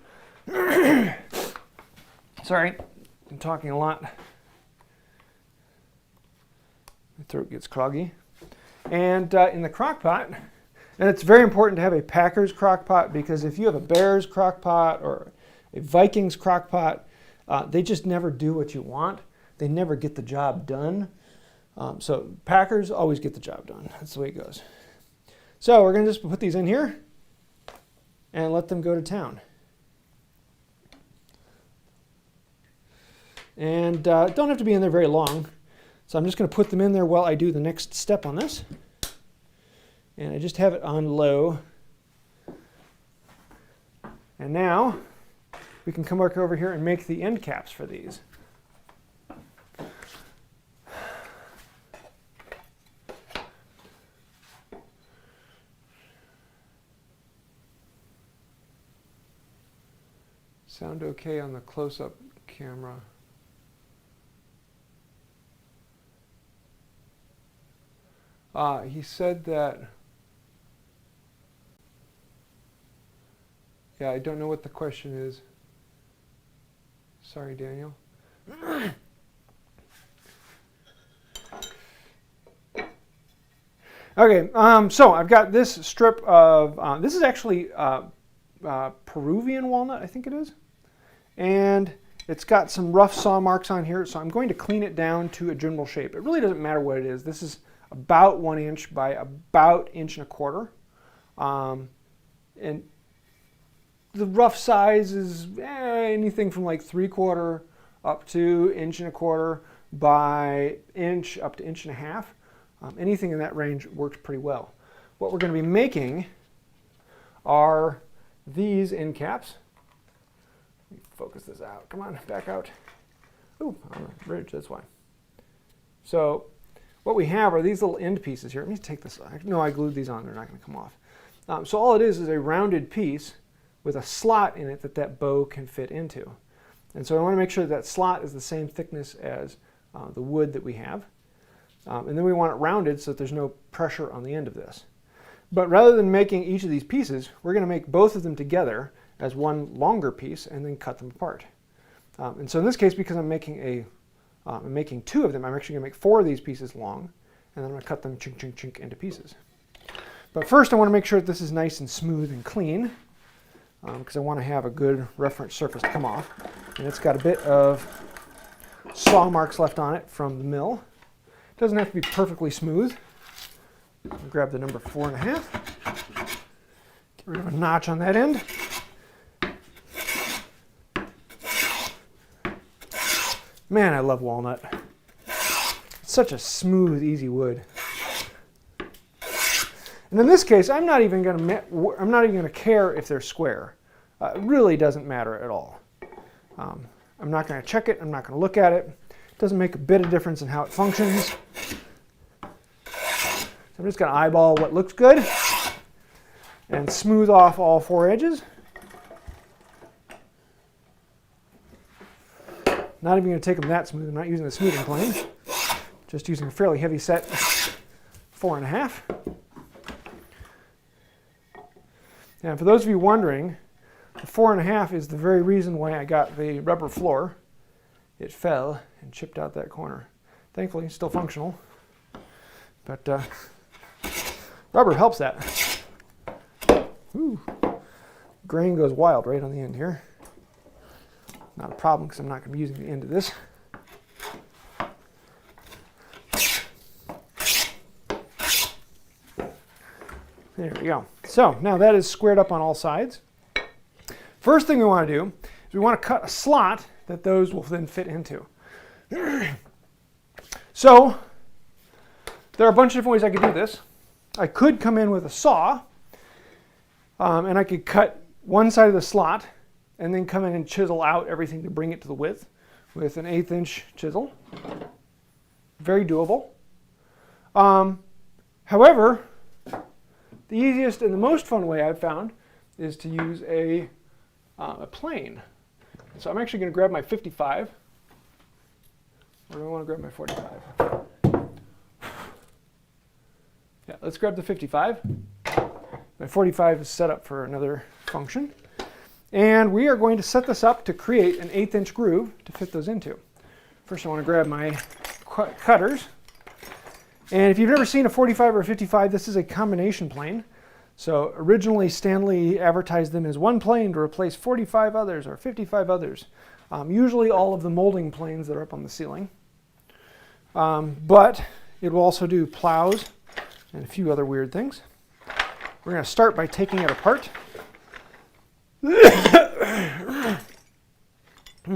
Sorry, I'm talking a lot. My throat gets cloggy. And in the crock pot, and it's very important to have a Packers crock pot because if you have a Bears crock pot or a Vikings crock pot, they just never do what you want. They never get the job done. So Packers always get the job done. That's the way it goes. So we're going to just put these in here and let them go to town. And don't have to be in there very long. So I'm just going to put them in there while I do the next step on this. And I just have it on low. And now we can come back over here and make the end caps for these. Sound okay on the close-up camera. He said that, yeah, I don't know what the question is. Sorry, Daniel. Okay, so I've got this strip of, this is actually Peruvian walnut, I think it is. And it's got some rough saw marks on here, so I'm going to clean it down to a general shape. It really doesn't matter what it is. This is about 1 inch by about 1.25 inches. And the rough size is anything from like 3/4 up to 1.25 inches by inch up to 1.5 inches. Anything in that range works pretty well. What we're going to be making are these end caps. Let me focus this out. Come on, back out. Ooh, on the bridge, that's why. So what we have are these little end pieces here. Let me take this. No, I glued these on. They're not going to come off. So all it is a rounded piece with a slot in it that bow can fit into. And so I want to make sure that slot is the same thickness as the wood that we have. And then we want it rounded so that there's no pressure on the end of this. But rather than making each of these pieces, we're going to make both of them together as one longer piece and then cut them apart. And so in this case, because I'm making I'm making 2 of them, I'm actually going to make 4 of these pieces long, and then I'm going to cut them chink, chink, chink into pieces. But first I want to make sure that this is nice and smooth and clean, because I want to have a good reference surface to come off. And it's got a bit of saw marks left on it from the mill. It doesn't have to be perfectly smooth. I'll grab the number 4.5. Get rid of a notch on that end. Man, I love walnut. It's such a smooth, easy wood. And in this case, I'm not even going to care if they're square. It really doesn't matter at all. I'm not going to check it. I'm not going to look at it. It doesn't make a bit of difference in how it functions. So I'm just going to eyeball what looks good and smooth off all 4 edges. Not even going to take them that smooth. I'm not using a smoothing plane. Just using a fairly heavy set 4.5. And for those of you wondering, the 4.5 is the very reason why I got the rubber floor. It fell and chipped out that corner. Thankfully, it's still functional. But rubber helps that. Ooh. Grain goes wild right on the end here. Not a problem because I'm not going to be using the end of this. There we go. So now that is squared up on all sides. First thing we want to do is we want to cut a slot that those will then fit into. So there are a bunch of different ways I could do this. I could come in with a saw and I could cut one side of the slot and then come in and chisel out everything to bring it to the width with an 1/8 inch chisel. Very doable. However, the easiest and the most fun way I've found is to use a plane. So I'm actually going to grab my 55. Or do I want to grab my 45? Yeah, let's grab the 55. My 45 is set up for another function. And we are going to set this up to create an 1/8 inch groove to fit those into. First I want to grab my cutters. And if you've never seen a 45 or a 55, this is a combination plane. So originally Stanley advertised them as one plane to replace 45 others or 55 others. Usually all of the molding planes that are up on the ceiling. But it will also do plows and a few other weird things. We're going to start by taking it apart.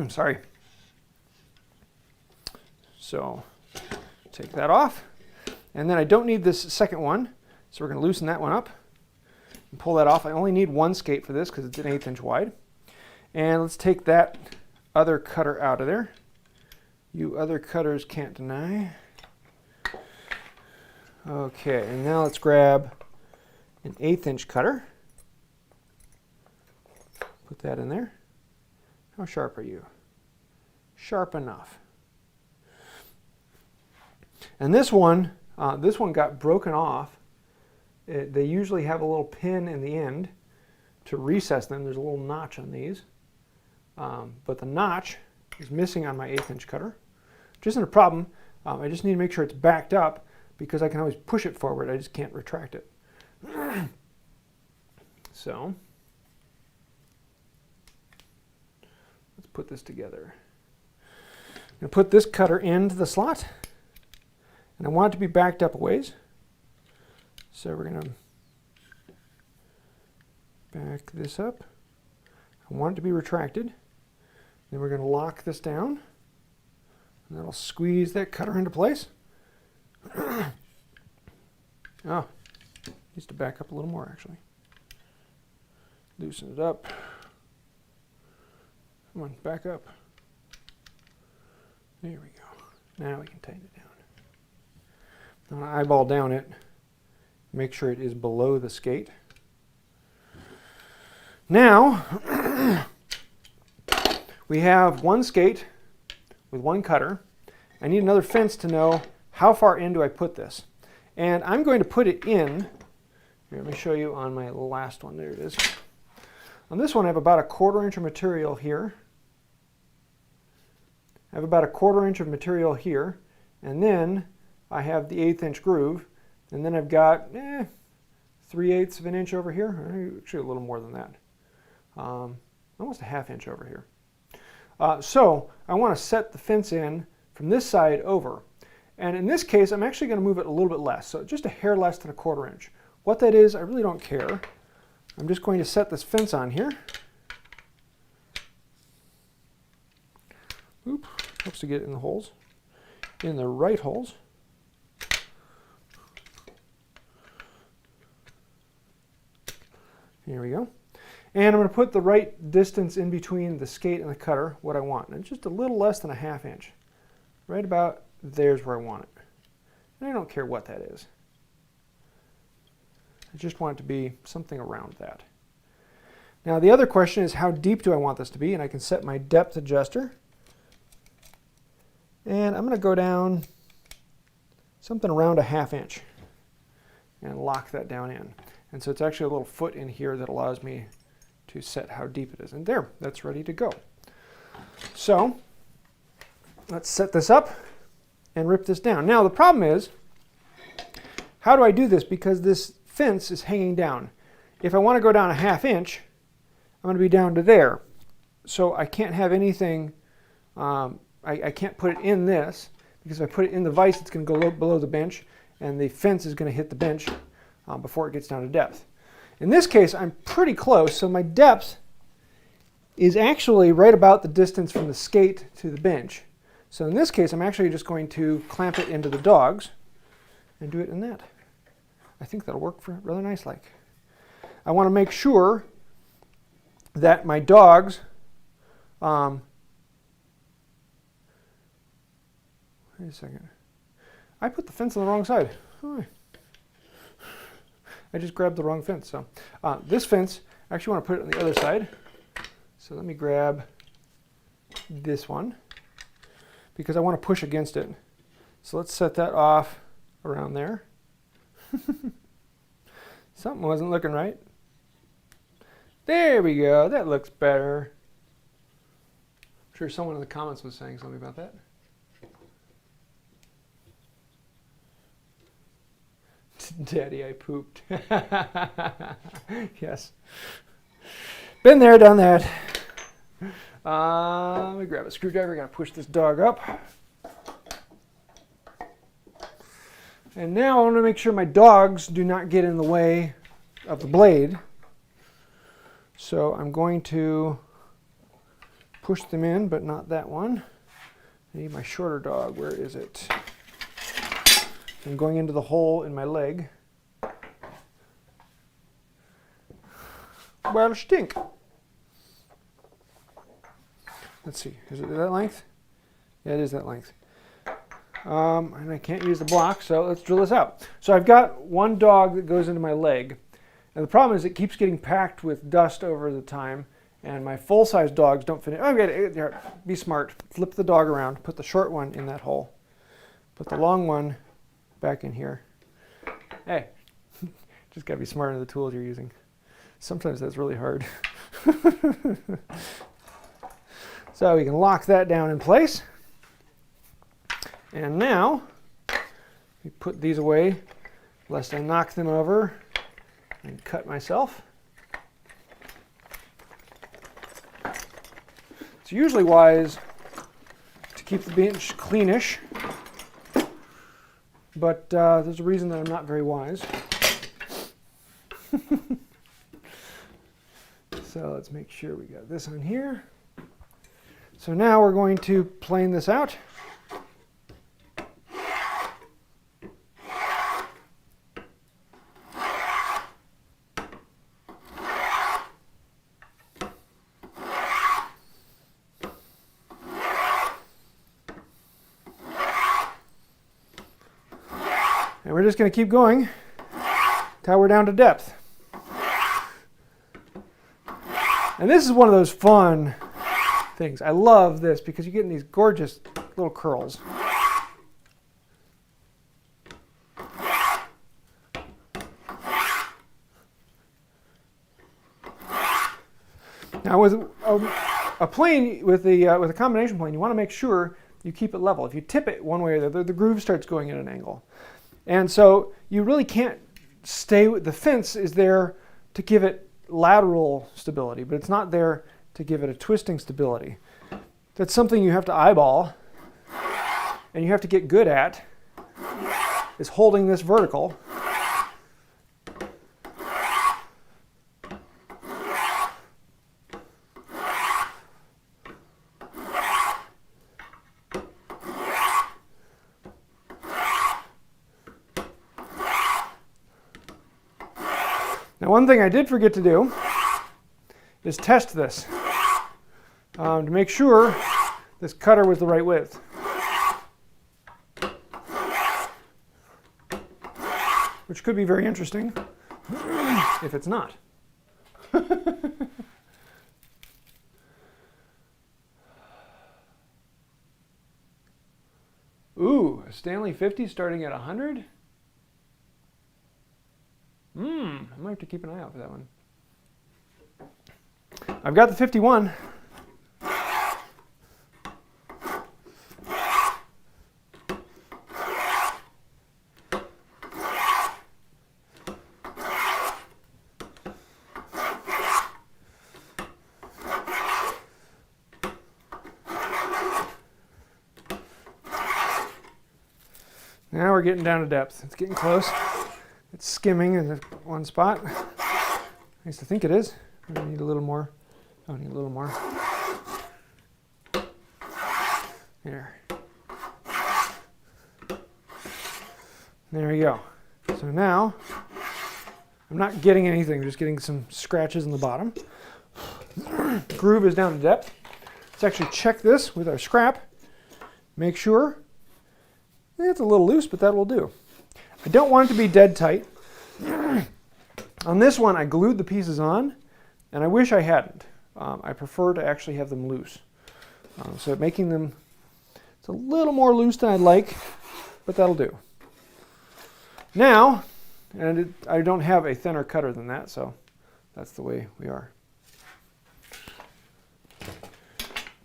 Sorry. So take that off. And then I don't need this second one, so we're going to loosen that one up and pull that off. I only need one skate for this because it's an 1/8 inch wide. And let's take that other cutter out of there. You other cutters can't deny. Okay, and now let's grab an 1/8 inch cutter. Put that in there. How sharp are you? Sharp enough. And this one got broken off. They usually have a little pin in the end to recess them. There's a little notch on these. But the notch is missing on my 1/8 inch cutter, which isn't a problem. I just need to make sure it's backed up because I can always push it forward. I just can't retract it. So let's put this together. I'm going to put this cutter into the slot. And I want it to be backed up a ways. So we're going to back this up. I want it to be retracted. Then we're going to lock this down. And that'll squeeze that cutter into place. Oh, needs to back up a little more actually. Loosen it up. Come on, back up. There we go. Now we can tighten it down. I'm going to eyeball down it, make sure it is below the skate. Now, we have one skate with one cutter. I need another fence to know how far in do I put this. And I'm going to put it in, here, let me show you on my last one, there it is. On this one I have about a 1/4 inch of material here. I have about a 1/4 inch of material here, and then I have the 1/8 inch groove, and then I've got 3/8 of an inch over here, actually a little more than that, almost a 1/2 inch over here. So I want to set the fence in from this side over, and in this case I'm actually going to move it a little bit less, so just a hair less than a 1/4 inch. What that is, I really don't care. I'm just going to set this fence on here. Oop, Helps to get it in the holes, in the right holes. Here we go. And I'm going to put the right distance in between the skate and the cutter, what I want. And just a little less than a ½ inch. Right about there's where I want it. And I don't care what that is. I just want it to be something around that. Now the other question is, how deep do I want this to be? And I can set my depth adjuster. And I'm going to go down something around a ½ inch and lock that down in. And so it's actually a little foot in here that allows me to set how deep it is. And there, that's ready to go. So let's set this up and rip this down. Now the problem is, how do I do this? Because this fence is hanging down. If I want to go down a ½ inch, I'm going to be down to there. So I can't have anything, I can't put it in this, because if I put it in the vise, it's going to go below the bench, and the fence is going to hit the bench before it gets down to depth. In this case, I'm pretty close, so my depth is actually right about the distance from the skate to the bench. So in this case, I'm actually just going to clamp it into the dogs and do it in that. I think that'll work for rather nice like. I want to make sure that my dogs, wait a second, I put the fence on the wrong side. Oh, I just grabbed the wrong fence. So this fence, I actually want to put it on the other side. So let me grab this one, because I want to push against it. So let's set that off around there. Something wasn't looking right. There we go. That looks better. I'm sure someone in the comments was saying something about that. Daddy, I pooped. Yes. Been there, done that. Let me grab a screwdriver. Gotta push this dog up. And now I want to make sure my dogs do not get in the way of the blade. So I'm going to push them in, but not that one. I need my shorter dog. Where is it? I'm going into the hole in my leg. Well, stink. Let's see. Is it that length? Yeah, it is that length. And I can't use the block, so let's drill this out. So I've got one dog that goes into my leg. And the problem is it keeps getting packed with dust over the time, and my full-size dogs don't fit in. Oh, get it. Here, be smart. Flip the dog around. Put the short one in that hole. Put the long one back in here. Hey, just got to be smart in the tools you're using. Sometimes that's really hard. So we can lock that down in place. And now, we put these away, lest I knock them over and cut myself. It's usually wise to keep the bench cleanish, but there's a reason that I'm not very wise. So let's make sure we got this on here. So now we're going to plane this out. And we're just going to keep going until we're down to depth. And this is one of those fun things. I love this because you get these gorgeous little curls. Now with a plane, with a combination plane, you want to make sure you keep it level. If you tip it one way or the other, the groove starts going at an angle. And so you really can't stay with the fence is there to give it lateral stability, but it's not there to give it a twisting stability. That's something you have to eyeball and you have to get good at, is holding this vertical. Now, one thing I did forget to do is test this to make sure this cutter was the right width. Which could be very interesting if it's not. Ooh, a Stanley 50 starting at 100? I might have to keep an eye out for that one. I've got the 51. Now we're getting down to depth. It's getting close. It's skimming in one spot. I used to think it is. I need a little more. I need a little more. There. There we go. So now, I'm not getting anything. I'm just getting some scratches in the bottom. Groove is down to depth. Let's actually check this with our scrap. Make sure. It's a little loose, but that will do. I don't want it to be dead tight. On this one, I glued the pieces on, and I wish I hadn't. I prefer to actually have them loose. So making them, it's a little more loose than I'd like, but that'll do. Now, and I don't have a thinner cutter than that, so that's the way we are.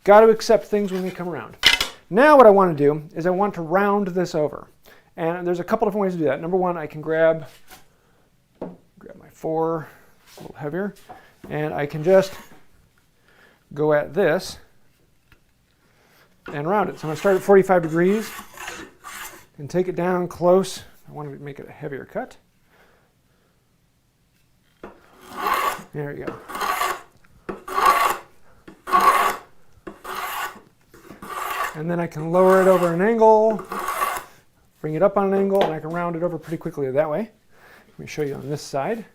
Got to accept things when they come around. Now what I want to do is I want to round this over. And there's a couple different ways to do that. Number one, I can grab my 4, a little heavier, and I can just go at this and round it. So I'm going to start at 45 degrees and take it down close. I want to make it a heavier cut. There you go. And then I can lower it over an angle, bring it up on an angle, and I can round it over pretty quickly that way. Let me show you on this side.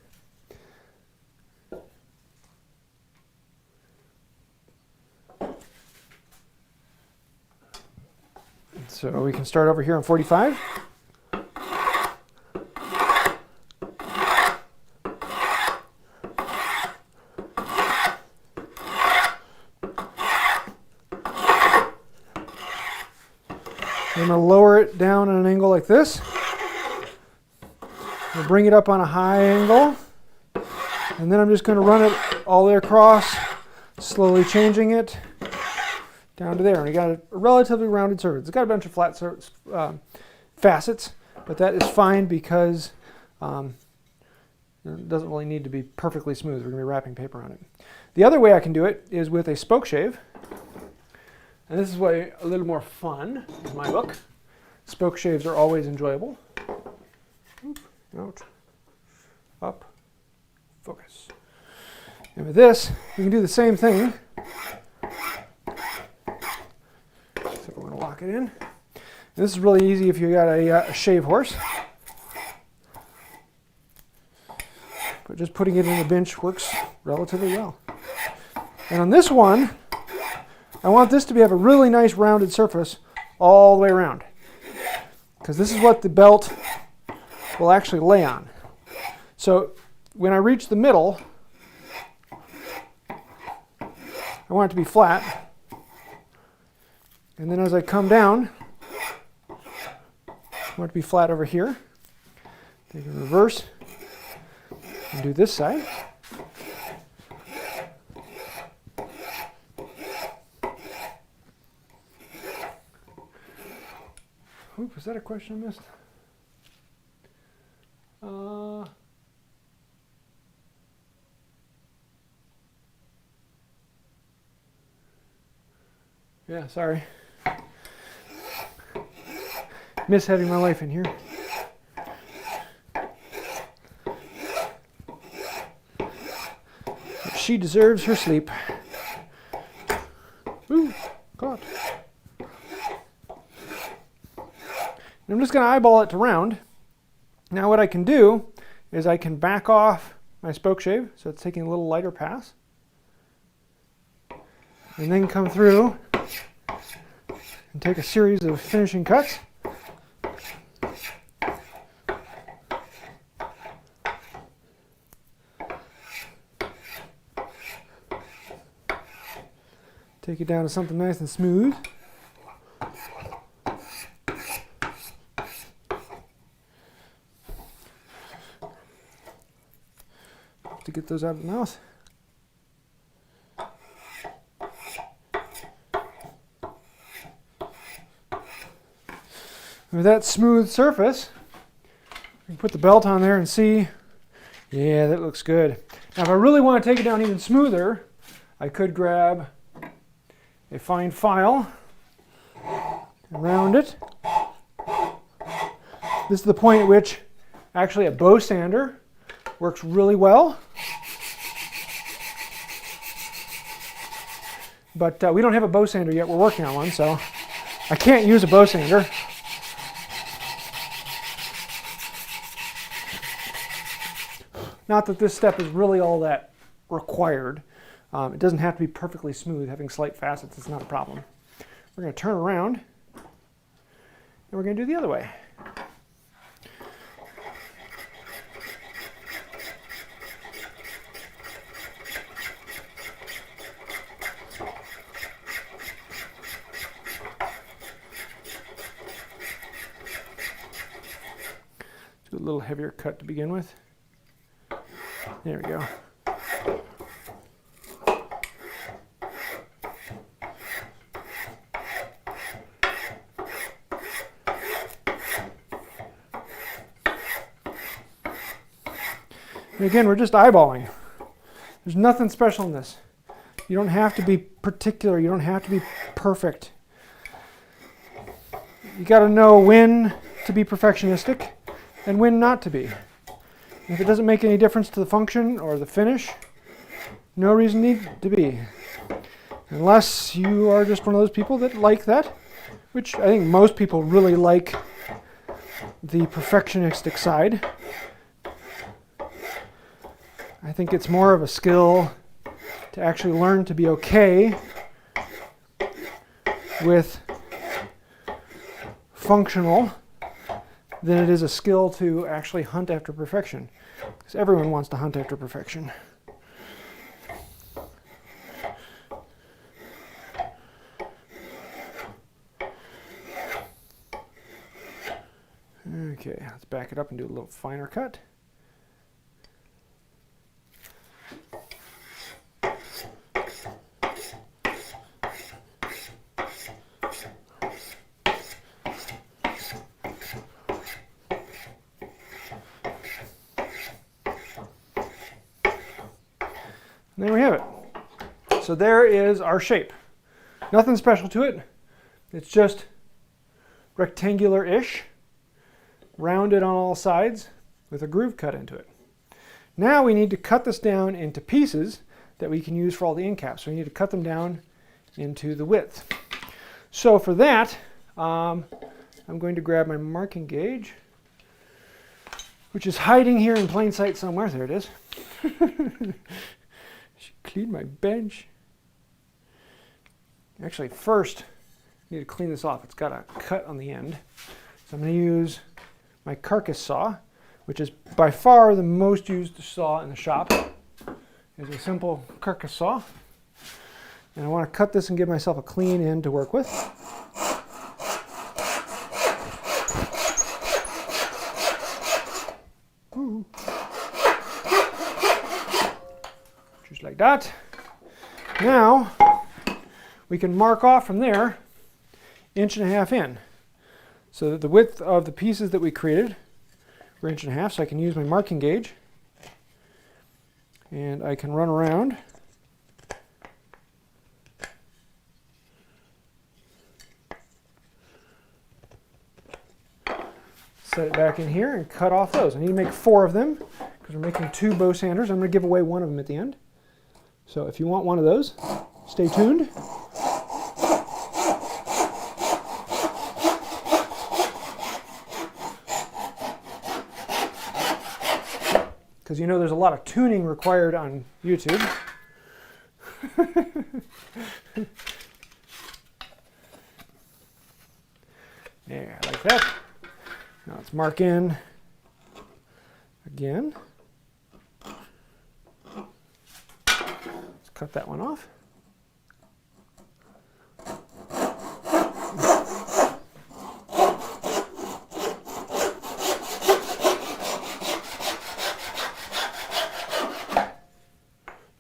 So we can start over here on 45. I'm going to lower it down at an angle like this. I'll bring it up on a high angle. And then I'm just going to run it all the way across, slowly changing it down to there. And we got a relatively rounded surface. It's got a bunch of flat facets, but that is fine because it doesn't really need to be perfectly smooth. We're going to be wrapping paper on it. The other way I can do it is with a spoke shave. And this is way a little more fun in my book. Spoke shaves are always enjoyable. Oop, out, up, focus. And with this, you can do the same thing. So we're going to lock it in. And this is really easy if you got a shave horse. But just putting it in the bench works relatively well. And on this one, I want this to have a really nice rounded surface all the way around, because this is what the belt will actually lay on. So when I reach the middle, I want it to be flat, and then as I come down, I want it to be flat over here. Take a reverse and do this side. Oop, was that a question I missed? Yeah, sorry. Miss having my wife in here. But she deserves her sleep. Ooh, God. I'm just going to eyeball it to round. Now what I can do is I can back off my spoke shave, so it's taking a little lighter pass. And then come through and take a series of finishing cuts. Take it down to something nice and smooth. To get those out of the mouth. With that smooth surface, we can put the belt on there and see, yeah, that looks good. Now if I really want to take it down even smoother, I could grab a fine file, round it. This is the point at which actually a bow sander works really well. But we don't have a bow sander yet. We're working on one, so I can't use a bow sander. Not that this step is really all that required. It doesn't have to be perfectly smooth. Having slight facets is not a problem. We're going to turn around, and we're going to do the other way. Do a little heavier cut to begin with. There we go. And again, we're just eyeballing. There's nothing special in this. You don't have to be particular. You don't have to be perfect. You got to know when to be perfectionistic and when not to be. And if it doesn't make any difference to the function or the finish, no reason need to be. Unless you are just one of those people that like that, which I think most people really like the perfectionistic side. I think it's more of a skill to actually learn to be okay with functional than it is a skill to actually hunt after perfection. Because everyone wants to hunt after perfection. Okay, let's back it up and do a little finer cut. And there we have it. So there is our shape. Nothing special to it. It's just rectangular-ish, rounded on all sides with a groove cut into it. Now we need to cut this down into pieces that we can use for all the end caps. So we need to cut them down into the width. So for that, I'm going to grab my marking gauge, which is hiding here in plain sight somewhere. There it is. Should clean my bench. Actually, first, I need to clean this off. It's got a cut on the end. So I'm going to use my carcass saw, which is by far the most used saw in the shop. It's a simple carcass saw. And I want to cut this and give myself a clean end to work with. Ooh. Just like that. Now, we can mark off from there 1.5 inches in. So that the width of the pieces that we created were 1.5 inches, so I can use my marking gauge. And I can run around. Set it back in here and cut off those. I need to make 4 of them because we're making 2 bow sanders. I'm going to give away one of them at the end. So if you want one of those, stay tuned. because you know there's a lot of tuning required on YouTube. There, like that. Now let's mark in again. Let's cut that one off.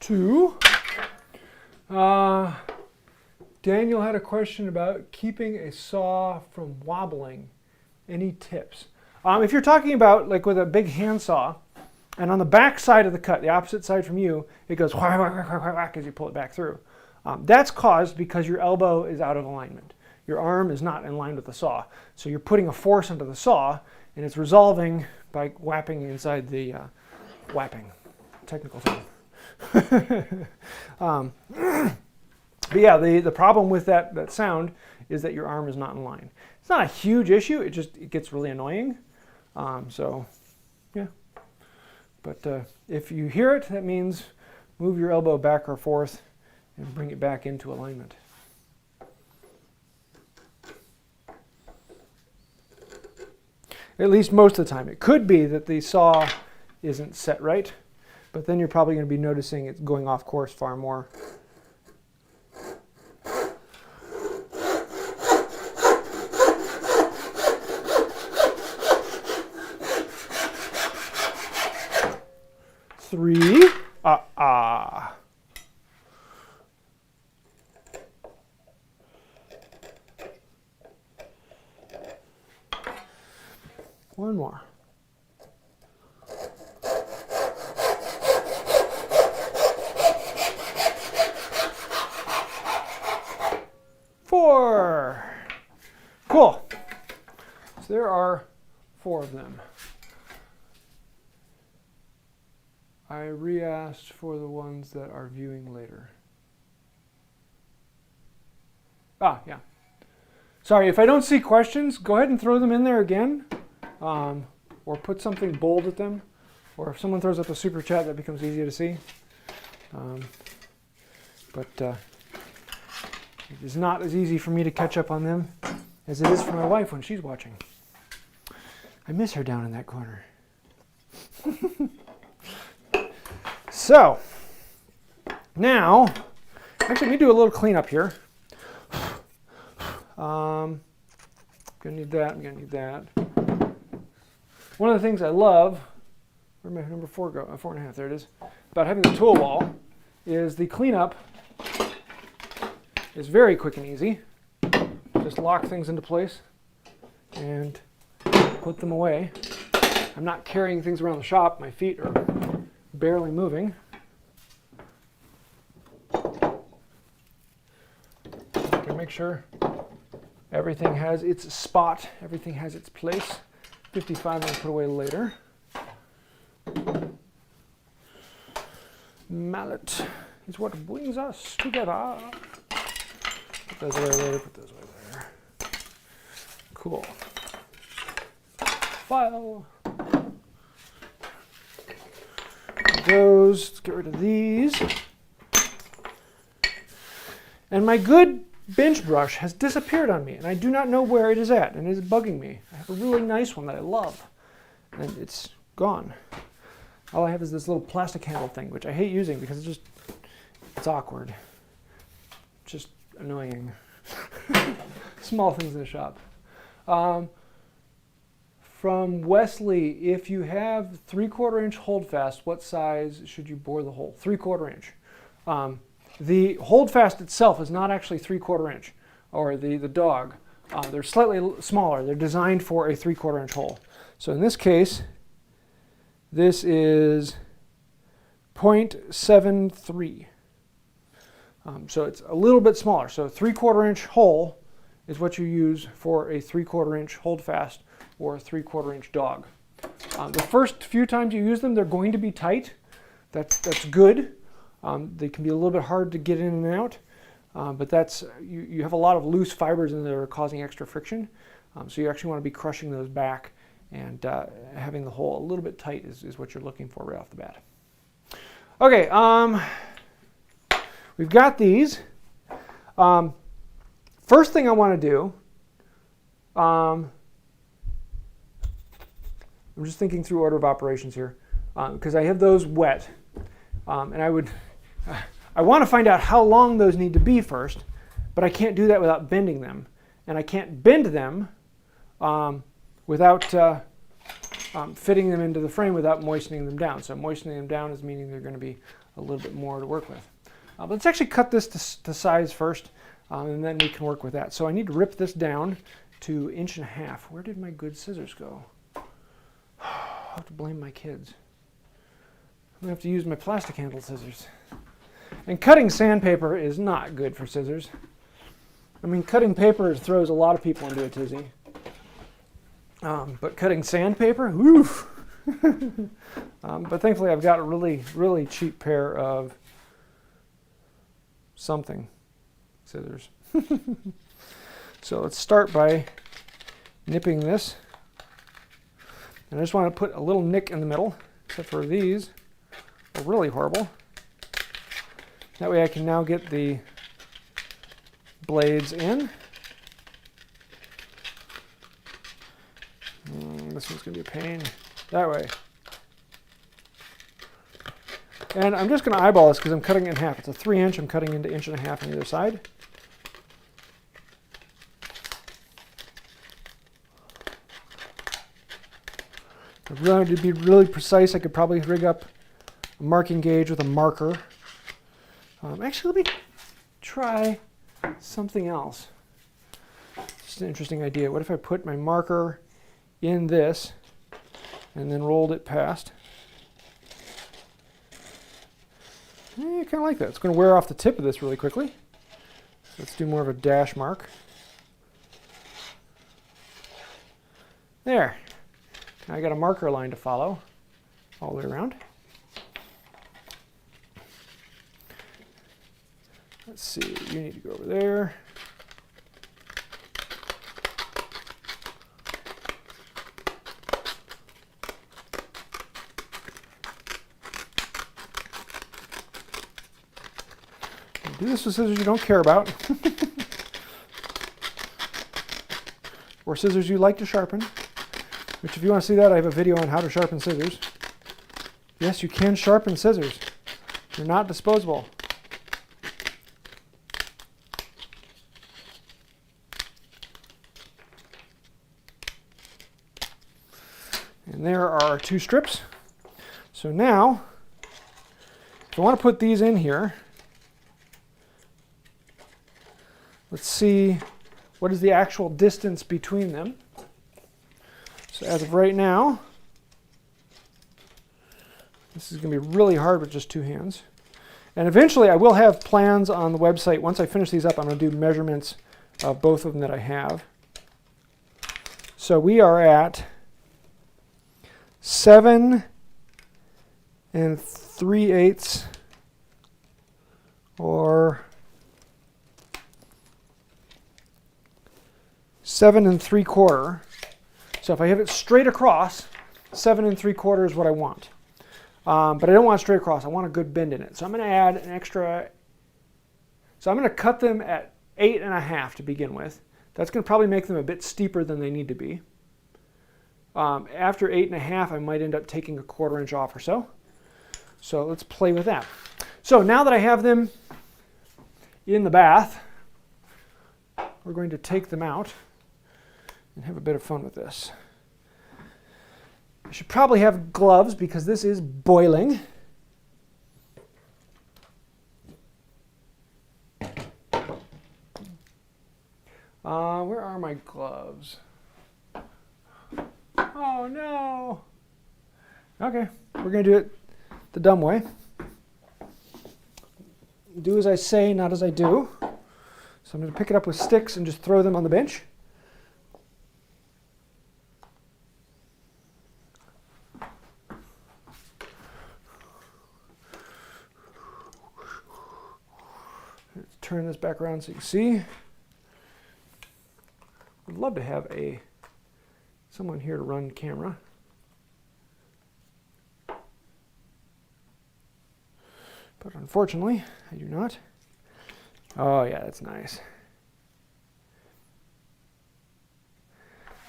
Two. Daniel had a question about keeping a saw from wobbling. Any tips? If you're talking about like with a big handsaw, and on the back side of the cut, the opposite side from you, it goes whack, whack, whack, whack, whack as you pull it back through. That's caused because your elbow is out of alignment. Your arm is not in line with the saw. So you're putting a force onto the saw, and it's resolving by whapping inside the whapping, technical term. But yeah, the problem with that sound is that your arm is not in line. It's not a huge issue, it gets really annoying. So yeah, but if you hear it, that means move your elbow back or forth and bring it back into alignment. At least most of the time. It could be that the saw isn't set right, but then you're probably going to be noticing it's going off course far more. Three. One more. Four. Cool. So there are 4 of them. I re-asked for the ones that are viewing later. Yeah. Sorry, if I don't see questions, go ahead and throw them in there again. Or put something bold at them. Or if someone throws up a super chat, that becomes easier to see. But it is not as easy for me to catch up on them as it is for my wife when she's watching. I miss her down in that corner. So, now, actually let me do a little cleanup here. I'm going to need that, I'm going to need that. One of the things I love, where'd my number 4 go? 4.5, there it is, about having the tool wall is the cleanup is very quick and easy. Just lock things into place and put them away. I'm not carrying things around the shop, my feet are barely moving. Can make sure everything has its spot, everything has its place. 55 I'm going to put away later. Mallet is what brings us together. Put those away later, put those away there. Cool. File. Those, let's get rid of these. And my good bench brush has disappeared on me, and I do not know where it is at, and it is bugging me. I have a really nice one that I love, and it's gone. All I have is this little plastic handle thing, which I hate using because it's awkward. Just annoying. Small things in the shop. From Wesley, if you have 3/4 inch holdfast, what size should you bore the hole? 3/4 inch. The holdfast itself is not actually 3/4 inch, or the dog. They're slightly smaller. They're designed for a 3/4 inch hole. So in this case, this is 0.73. So it's a little bit smaller. So 3/4 inch hole is what you use for a 3/4 inch holdfast or a 3/4 inch dog. The first few times you use them, they're going to be tight. That's good. They can be a little bit hard to get in and out, but you have a lot of loose fibers in there that are causing extra friction. So you actually want to be crushing those back and having the hole a little bit tight is what you're looking for right off the bat. Okay, we've got these. First thing I want to do, I'm just thinking through order of operations here, because I have those wet, and I want to find out how long those need to be first, but I can't do that without bending them, and I can't bend them without fitting them into the frame without moistening them down. So moistening them down is meaning they're going to be a little bit more to work with. But let's actually cut this to size first, and then we can work with that. So I need to rip this down to 1.5 inches. Where did my good scissors go? I'll have to blame my kids. I'm going to have to use my plastic handled scissors. And cutting sandpaper is not good for scissors. I mean, cutting paper throws a lot of people into a tizzy. But cutting sandpaper, woof. But thankfully I've got a really, really cheap pair of something scissors. So let's start by nipping this. And I just want to put a little nick in the middle, except for these are really horrible. That way I can now get the blades in. This one's going to be a pain. That way. And I'm just going to eyeball this because I'm cutting it in half. It's a 3-inch. I'm cutting into 1.5 inches on either side. If I wanted to be really precise, I could probably rig up a marking gauge with a marker. Actually, let me try something else. Just an interesting idea. What if I put my marker in this and then rolled it past? I kind of like that. It's going to wear off the tip of this really quickly. Let's do more of a dash mark. There. Now I got a marker line to follow all the way around. Let's see, you need to go over there. Do this with scissors you don't care about. Or scissors you like to sharpen. Which, if you want to see that, I have a video on how to sharpen scissors. Yes, you can sharpen scissors. They're not disposable. And there are our 2 strips. So now, if I want to put these in here, let's see what is the actual distance between them. So as of right now, this is going to be really hard with just 2 hands. And eventually I will have plans on the website. Once I finish these up, I'm going to do measurements of both of them that I have. So we are at 7 3/8 or 7 3/4. So if I have it straight across, 7 3/4 is what I want. But I don't want it straight across. I want a good bend in it. So I'm going to add an extra. So I'm going to cut them at 8.5 to begin with. That's going to probably make them a bit steeper than they need to be. After 8.5, I might end up taking a 1/4 inch off or so. So let's play with that. So now that I have them in the bath, we're going to take them out and have a bit of fun with this. I should probably have gloves because this is boiling. Where are my gloves? Oh no! Okay, we're going to do it the dumb way. Do as I say, not as I do. So I'm going to pick it up with sticks and just throw them on the bench. Let's turn this back around so you can see. I'd love to have someone here to run camera. But unfortunately, I do not. Oh yeah, that's nice.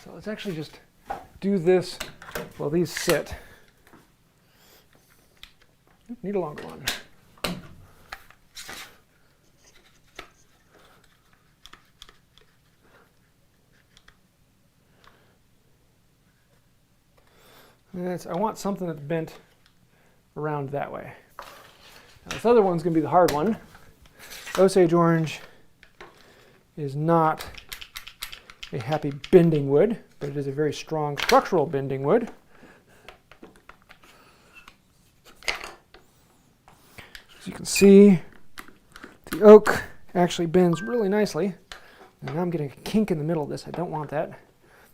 So let's actually just do this while these sit. Need a longer one. I want something that's bent around that way. Now this other one's going to be the hard one. Osage orange is not a happy bending wood, but it is a very strong structural bending wood. As you can see, the oak actually bends really nicely. And now I'm getting a kink in the middle of this. I don't want that,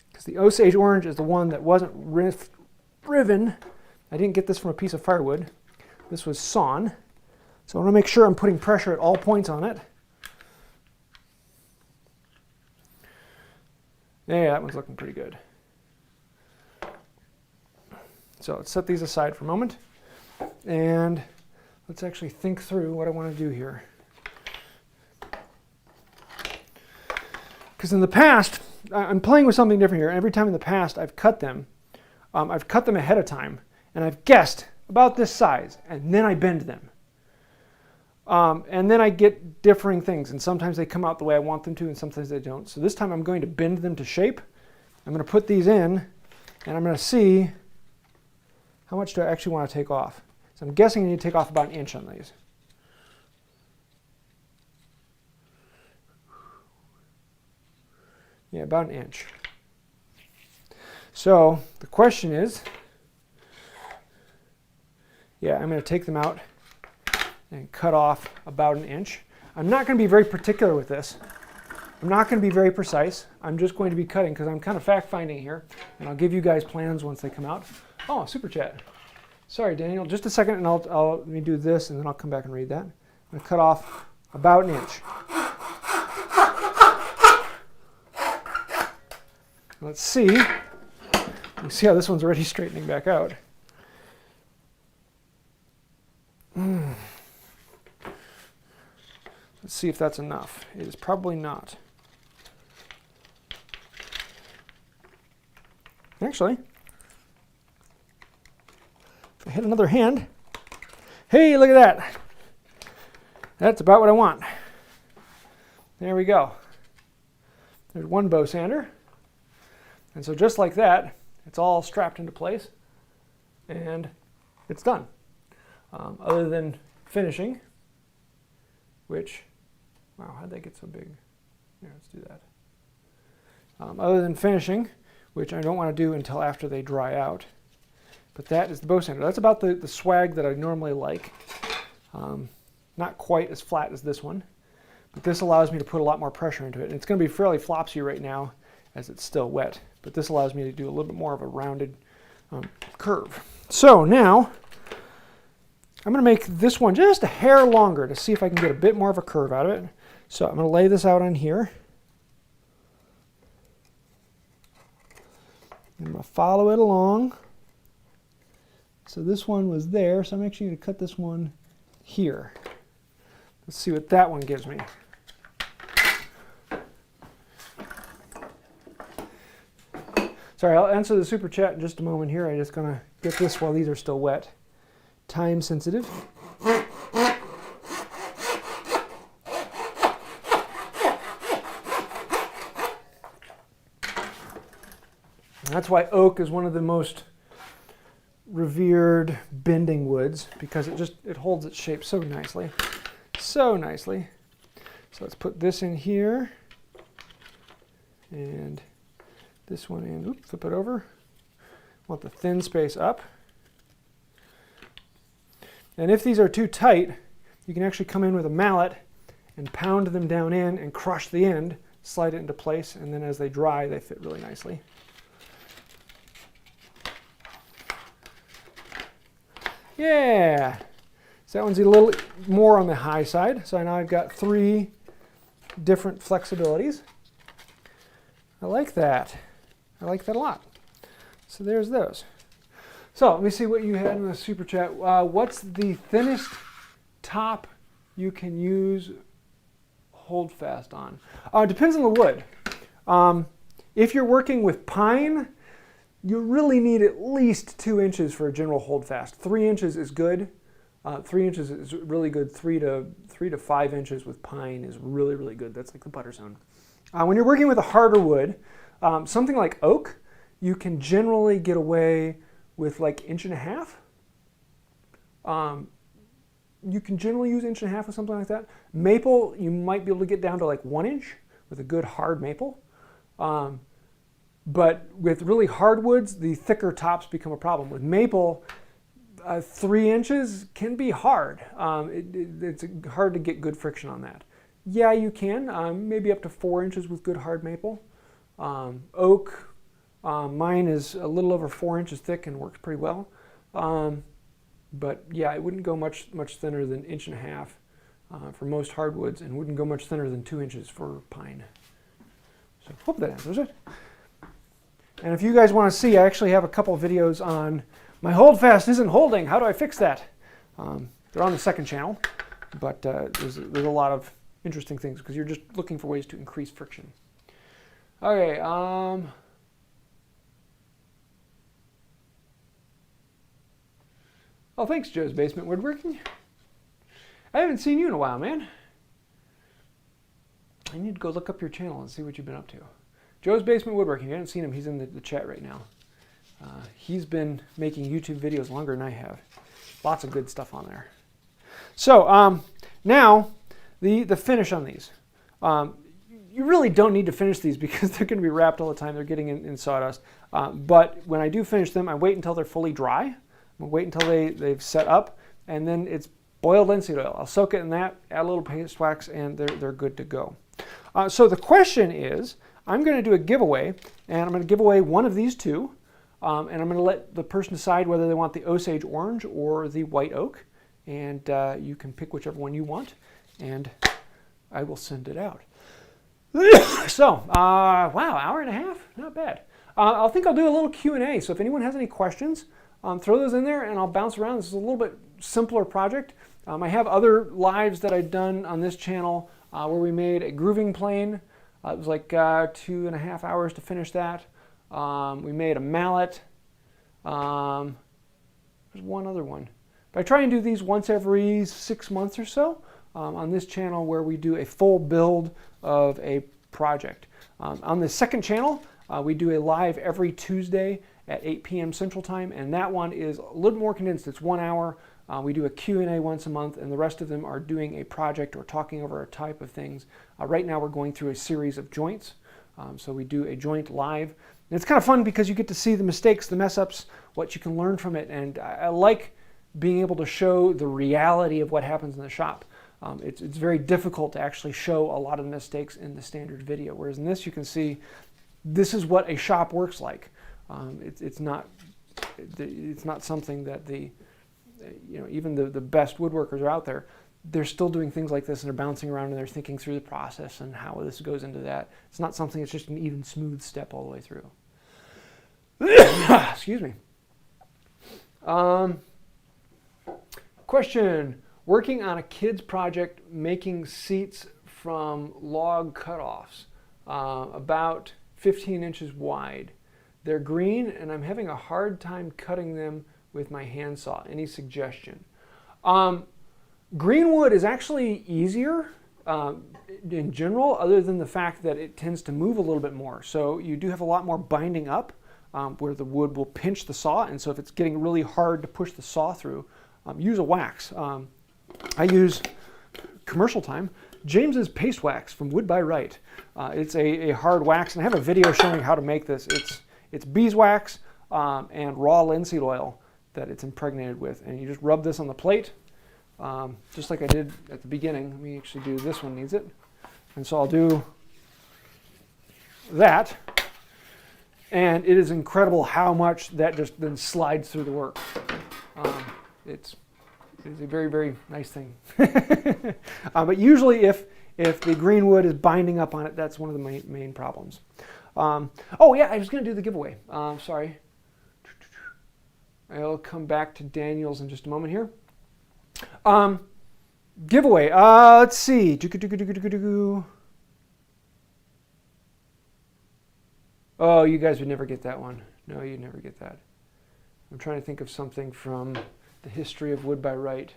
because the Osage orange is the one that wasn't riven. I didn't get this from a piece of firewood. This was sawn. So I want to make sure I'm putting pressure at all points on it. Yeah, that one's looking pretty good. So let's set these aside for a moment. And let's actually think through what I want to do here. Because in the past, I'm playing with something different here. Every time in the past I've cut them ahead of time, and I've guessed about this size, and then I bend them. And then I get differing things, and sometimes they come out the way I want them to, and sometimes they don't. So this time I'm going to bend them to shape. I'm going to put these in, and I'm going to see how much do I actually want to take off. So I'm guessing I need to take off about 1 inch on these. Yeah, about 1 inch. So the question is, yeah, I'm going to take them out and cut off about 1 inch. I'm not going to be very particular with this. I'm not going to be very precise. I'm just going to be cutting because I'm kind of fact-finding here, and I'll give you guys plans once they come out. Oh, super chat. Sorry, Daniel. Just a second, and let me do this, and then I'll come back and read that. I'm going to cut off about 1 inch. Let's see. You see how this one's already straightening back out. Let's see if that's enough. It is probably not. Actually, if I hit another hand, hey, look at that. That's about what I want. There we go. There's one bow sander. And so just like that, it's all strapped into place, and it's done. Other than finishing, which, wow, how'd that get so big? Here, let's do that. Other than finishing, which I don't want to do until after they dry out, but that is the bow sander. That's about the swag that I normally like. Not quite as flat as this one, but this allows me to put a lot more pressure into it. And it's going to be fairly flopsy right now as it's still wet, but this allows me to do a little bit more of a rounded curve. So now I'm going to make this one just a hair longer to see if I can get a bit more of a curve out of it. So I'm going to lay this out on here. I'm going to follow it along. So this one was there, so I'm actually going to cut this one here. Let's see what that one gives me. Sorry, I'll answer the super chat in just a moment here. I'm just going to get this while these are still wet. Time sensitive. That's why oak is one of the most revered bending woods, because it holds its shape so nicely. So nicely. So let's put this in here. And this one in. Oops, flip it over. Want the thin space up. And if these are too tight, you can actually come in with a mallet and pound them down in and crush the end, slide it into place, and then as they dry, they fit really nicely. Yeah, so that one's a little more on the high side. So now I've got 3 different flexibilities. I like that. I like that a lot. So there's those. So let me see what you had in the super chat. What's the thinnest top you can use hold fast on? Depends on the wood. If you're working with pine, you really need at least 2 inches for a general hold fast. 3 inches is good. 3 inches is really good. 3 to 5 inches with pine is really, really good. That's like the butter zone. When you're working with a harder wood, something like oak, you can generally get away with like 1.5 inches. You can generally use 1.5 inches with something like that. Maple, you might be able to get down to like 1 inch with a good hard maple. But with really hard woods, the thicker tops become a problem. With maple, 3 inches can be hard. It's hard to get good friction on that. Yeah, you can, maybe up to 4 inches with good hard maple. Oak, mine is a little over 4 inches thick and works pretty well. But yeah, it wouldn't go much thinner than 1.5 inches for most hardwoods, and wouldn't go much thinner than 2 inches for pine. So hope that answers it. And if you guys want to see, I actually have a couple of videos on my hold fast isn't holding. How do I fix that? They're on the second channel, but there's a lot of interesting things because you're just looking for ways to increase friction. Okay. Oh, thanks, Joe's Basement Woodworking. I haven't seen you in a while, man. I need to go look up your channel and see what you've been up to. Joe's Basement Woodworking. You haven't seen him. He's in the chat right now. He's been making YouTube videos longer than I have. Lots of good stuff on there. So now the finish on these. You really don't need to finish these because they're going to be wrapped all the time. They're getting in sawdust. But when I do finish them, I wait until they're fully dry. I'm going to wait until they've set up, and then it's boiled linseed oil. I'll soak it in that, add a little paste wax, and they're good to go. So the question is, I'm going to do a giveaway, and I'm going to give away one of these two, and I'm going to let the person decide whether they want the Osage orange or the white oak, and you can pick whichever one you want, and I will send it out. So, wow, hour and a half, not bad. I think I'll do a little Q&A, so if anyone has any questions, throw those in there and I'll bounce around. This is a little bit simpler project. I have other lives that I've done on this channel where we made a grooving plane. It was like 2.5 hours to finish that. We made a mallet. There's one other one. But I try and do these once every 6 months or so on this channel where we do a full build of a project. On the second channel, we do a live every Tuesday at 8 p.m. Central Time, and that one is a little more condensed. It's 1 hour. We do a Q&A once a month, and the rest of them are doing a project or talking over a type of things. Right now we're going through a series of joints, so we do a joint live. And it's kind of fun because you get to see the mistakes, the mess-ups, what you can learn from it, and I like being able to show the reality of what happens in the shop. It's very difficult to actually show a lot of the mistakes in the standard video, whereas in this you can see this is what a shop works like. It's not something that even the best woodworkers are out there. They're still doing things like this and they're bouncing around and they're thinking through the process and how this goes into that. It's not something that's just an even smooth step all the way through. Excuse me. Question: working on a kid's project, making seats from log cutoffs, about 15 inches wide. They're green and I'm having a hard time cutting them with my handsaw. Any suggestion? Green wood is actually easier in general, other than the fact that it tends to move a little bit more. So you do have a lot more binding up where the wood will pinch the saw, and so if it's getting really hard to push the saw through, use a wax. I use commercial time James's paste wax from Wood by Right. It's a hard wax, and I have a video showing how to make this. It's beeswax and raw linseed oil that it's impregnated with, and you just rub this on the plate, just like I did at the beginning. Let me actually do this one, needs it. And so I'll do that, and it is incredible how much that just then slides through the work. It is a very, very nice thing. But usually if the green wood is binding up on it, that's one of the main problems. Oh yeah, I was going to do the giveaway. Sorry. I'll come back to Daniel's in just a moment here. Giveaway. Let's see. Oh, you guys would never get that one. No, you'd never get that. I'm trying to think of something from the history of wood by right.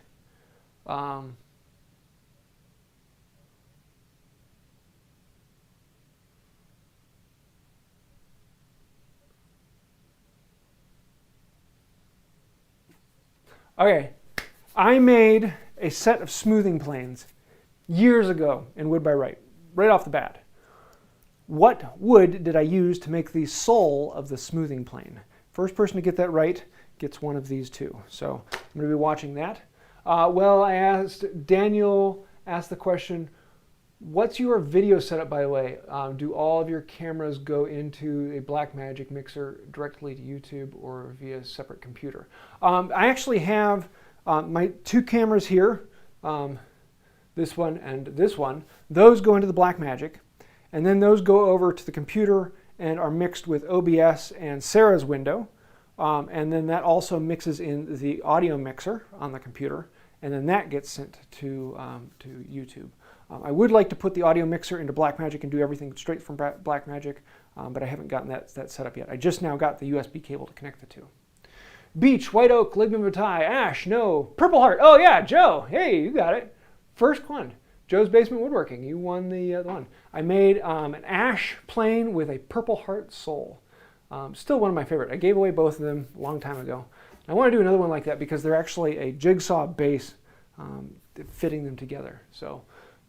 Okay, I made a set of smoothing planes years ago in wood by right off the bat. What wood did I use to make the sole of the smoothing plane? First person to get that right gets one of these two. So I'm going to be watching that. Well, Daniel asked the question, what's your video setup, by the way? Do all of your cameras go into a Blackmagic mixer directly to YouTube or via a separate computer? I actually have my two cameras here, this one and this one. Those go into the Blackmagic, and then those go over to the computer and are mixed with OBS and Sarah's window. And then that also mixes in the audio mixer on the computer, and then that gets sent to YouTube. I would like to put the audio mixer into Blackmagic and do everything straight from Blackmagic, but I haven't gotten that set up yet. I just now got the USB cable to connect the two. Beech, white oak, lignin vitae, ash, no. Purple heart, oh yeah, Joe, hey, you got it. First one, Joe's Basement Woodworking, you won the one. I made an ash plane with a purple heart sole. Still one of my favorite. I gave away both of them a long time ago. I want to do another one like that because they're actually a jigsaw base fitting them together. So,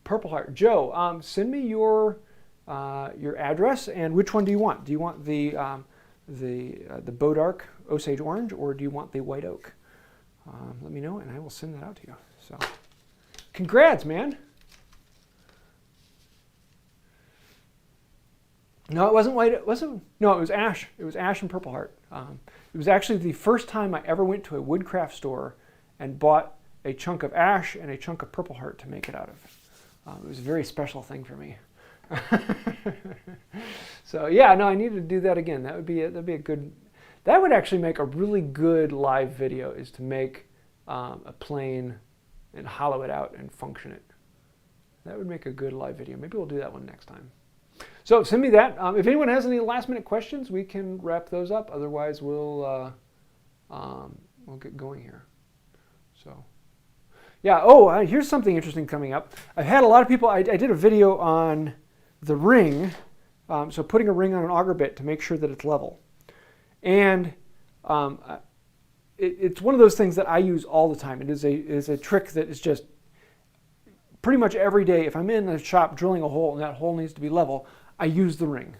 Purple Heart. Joe, send me your address and which one do you want? Do you want the Bodark Osage Orange or do you want the White Oak? Let me know and I will send that out to you. So, congrats, man. No, it wasn't white. It wasn't. No, it was ash. It was ash and Purple Heart. It was actually the first time I ever went to a woodcraft store and bought a chunk of ash and a chunk of Purple Heart to make it out of. It was a very special thing for me. So yeah, no, I need to do that again. That'd be a good. That would actually make a really good live video. Is to make a plane and hollow it out and function it. That would make a good live video. Maybe we'll do that one next time. So send me that. If anyone has any last-minute questions, we can wrap those up. Otherwise, we'll get going here. So, yeah. Oh, here's something interesting coming up. I've had a lot of people. I did a video on the ring, so putting a ring on an auger bit to make sure that it's level, and it's one of those things that I use all the time. It is a trick that is just pretty much every day. If I'm in the shop drilling a hole and that hole needs to be level, I use the ring.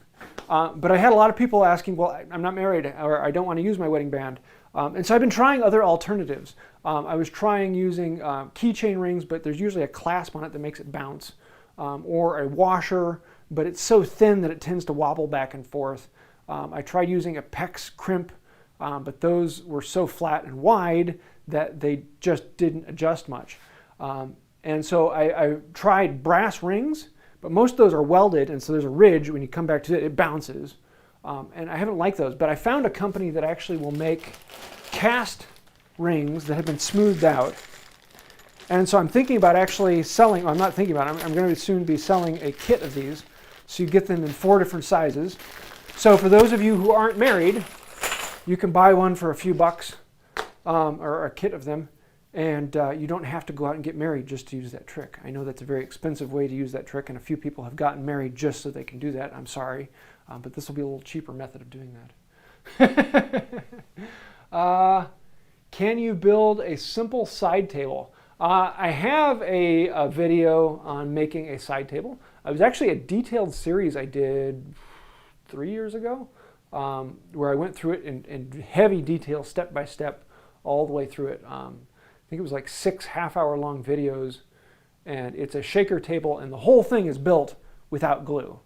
But I had a lot of people asking, well, I'm not married or I don't want to use my wedding band. And so I've been trying other alternatives. I was trying using keychain rings, but there's usually a clasp on it that makes it bounce. Or a washer, but it's so thin that it tends to wobble back and forth. I tried using a PEX crimp, but those were so flat and wide that they just didn't adjust much. And so I tried brass rings, but most of those are welded, and so there's a ridge. When you come back to it, it bounces. And I haven't liked those, but I found a company that actually will make cast rings that have been smoothed out. And so I'm thinking about actually selling, I'm not thinking about it, I'm going to soon be selling a kit of these. So you get them in 4 different sizes. So for those of you who aren't married, you can buy one for a few bucks, or a kit of them. And you don't have to go out and get married just to use that trick. I know that's a very expensive way to use that trick, and a few people have gotten married just so they can do that. I'm sorry, but this will be a little cheaper method of doing that. Can you build a simple side table? I have a video on making a side table. It was actually a detailed series I did 3 years ago, where I went through it in heavy detail, step by step, all the way through it. I think it was like 6 half-hour-long videos, and it's a shaker table, and the whole thing is built without glue.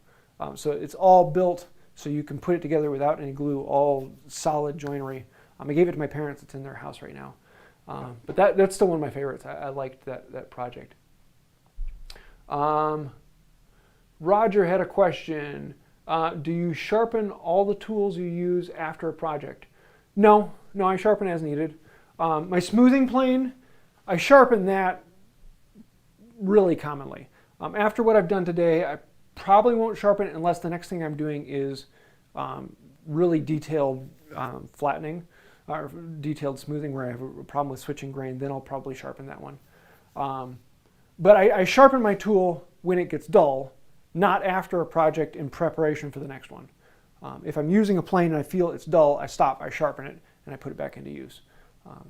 So it's all built so you can put it together without any glue, all solid joinery. I gave it to my parents. It's in their house right now. But that's still one of my favorites. I liked that project. Roger had a question. Do you sharpen all the tools you use after a project? No, No, I sharpen as needed. My smoothing plane, I sharpen that really commonly. After what I've done today, I probably won't sharpen it unless the next thing I'm doing is really detailed flattening or detailed smoothing where I have a problem with switching grain. Then I'll probably sharpen that one. But I sharpen my tool when it gets dull, not after a project in preparation for the next one. If I'm using a plane and I feel it's dull, I stop, I sharpen it, and I put it back into use.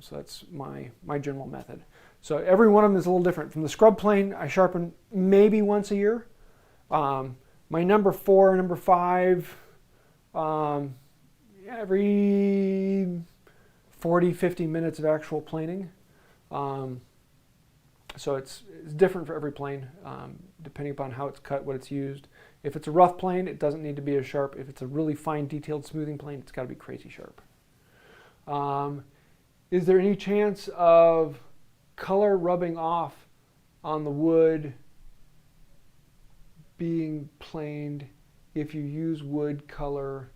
So that's my general method. So every one of them is a little different. From the scrub plane, I sharpen maybe once a year. My number 4, number 5, every 40, 50 minutes of actual planing. So it's different for every plane, depending upon how it's cut, what it's used. If it's a rough plane, it doesn't need to be as sharp. If it's a really fine, detailed smoothing plane, it's got to be crazy sharp. Is there any chance of color rubbing off on the wood being planed if you use wood color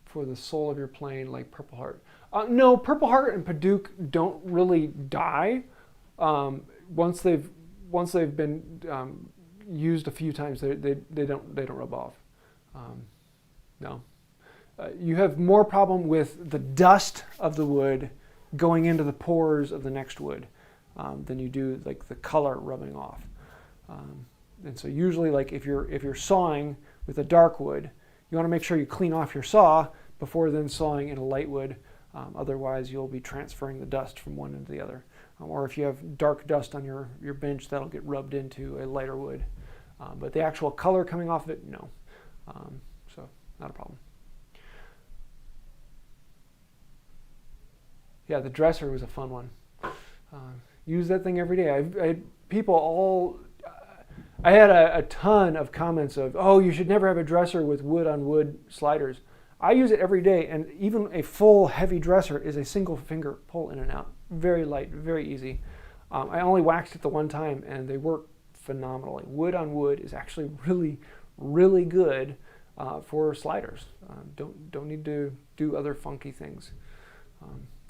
for the sole of your plane, like Purple Heart? No, Purple Heart and Padauk don't really die. Once they've been used a few times, they don't rub off. No, you have more problem with the dust of the wood going into the pores of the next wood than you do like the color rubbing off. And so usually, like if you're sawing with a dark wood, you want to make sure you clean off your saw before then sawing in a light wood. Otherwise, you'll be transferring the dust from one into the other. Or if you have dark dust on your bench, that'll get rubbed into a lighter wood. But the actual color coming off of it, no. So not a problem. Yeah, the dresser was a fun one. Use that thing every day. I had people all... I had a ton of comments of, oh, you should never have a dresser with wood on wood sliders. I use it every day, and even a full heavy dresser is a single finger pull in and out. Very light, very easy. I only waxed it the one time, and they work phenomenally. Wood on wood is actually really, really good for sliders. Don't need to do other funky things.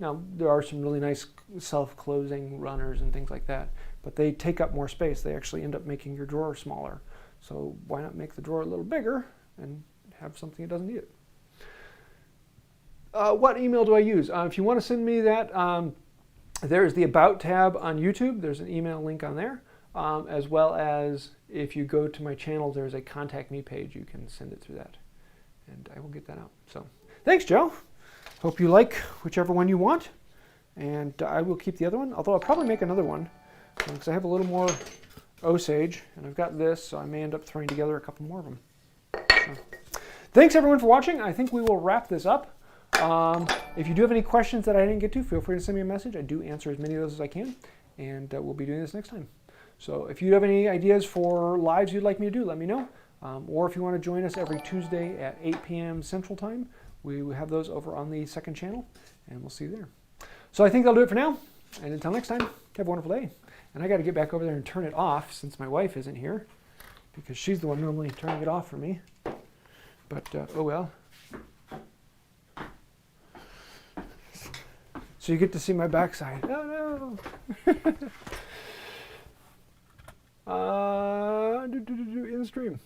Now, there are some really nice self-closing runners and things like that, but they take up more space. They actually end up making your drawer smaller. So why not make the drawer a little bigger and have something that doesn't need it? What email do I use? If you want to send me that, there's the About tab on YouTube. There's an email link on there. As well as if you go to my channel, there's a Contact Me page. You can send it through that, and I will get that out. So thanks, Joe. Hope you like whichever one you want, and I will keep the other one, although I'll probably make another one because I have a little more Osage, and I've got this, so I may end up throwing together a couple more of them. So, thanks, everyone, for watching. I think we will wrap this up. If you do have any questions that I didn't get to, feel free to send me a message. I do answer as many of those as I can, and we'll be doing this next time. So if you have any ideas for lives you'd like me to do, let me know. Or if you want to join us every Tuesday at 8 p.m. Central Time, we have those over on the second channel, and we'll see you there. So I think that'll do it for now, and until next time, have a wonderful day. And I got to get back over there and turn it off since my wife isn't here, because she's the one normally turning it off for me. But, oh well. So you get to see my backside. Oh no! In the stream.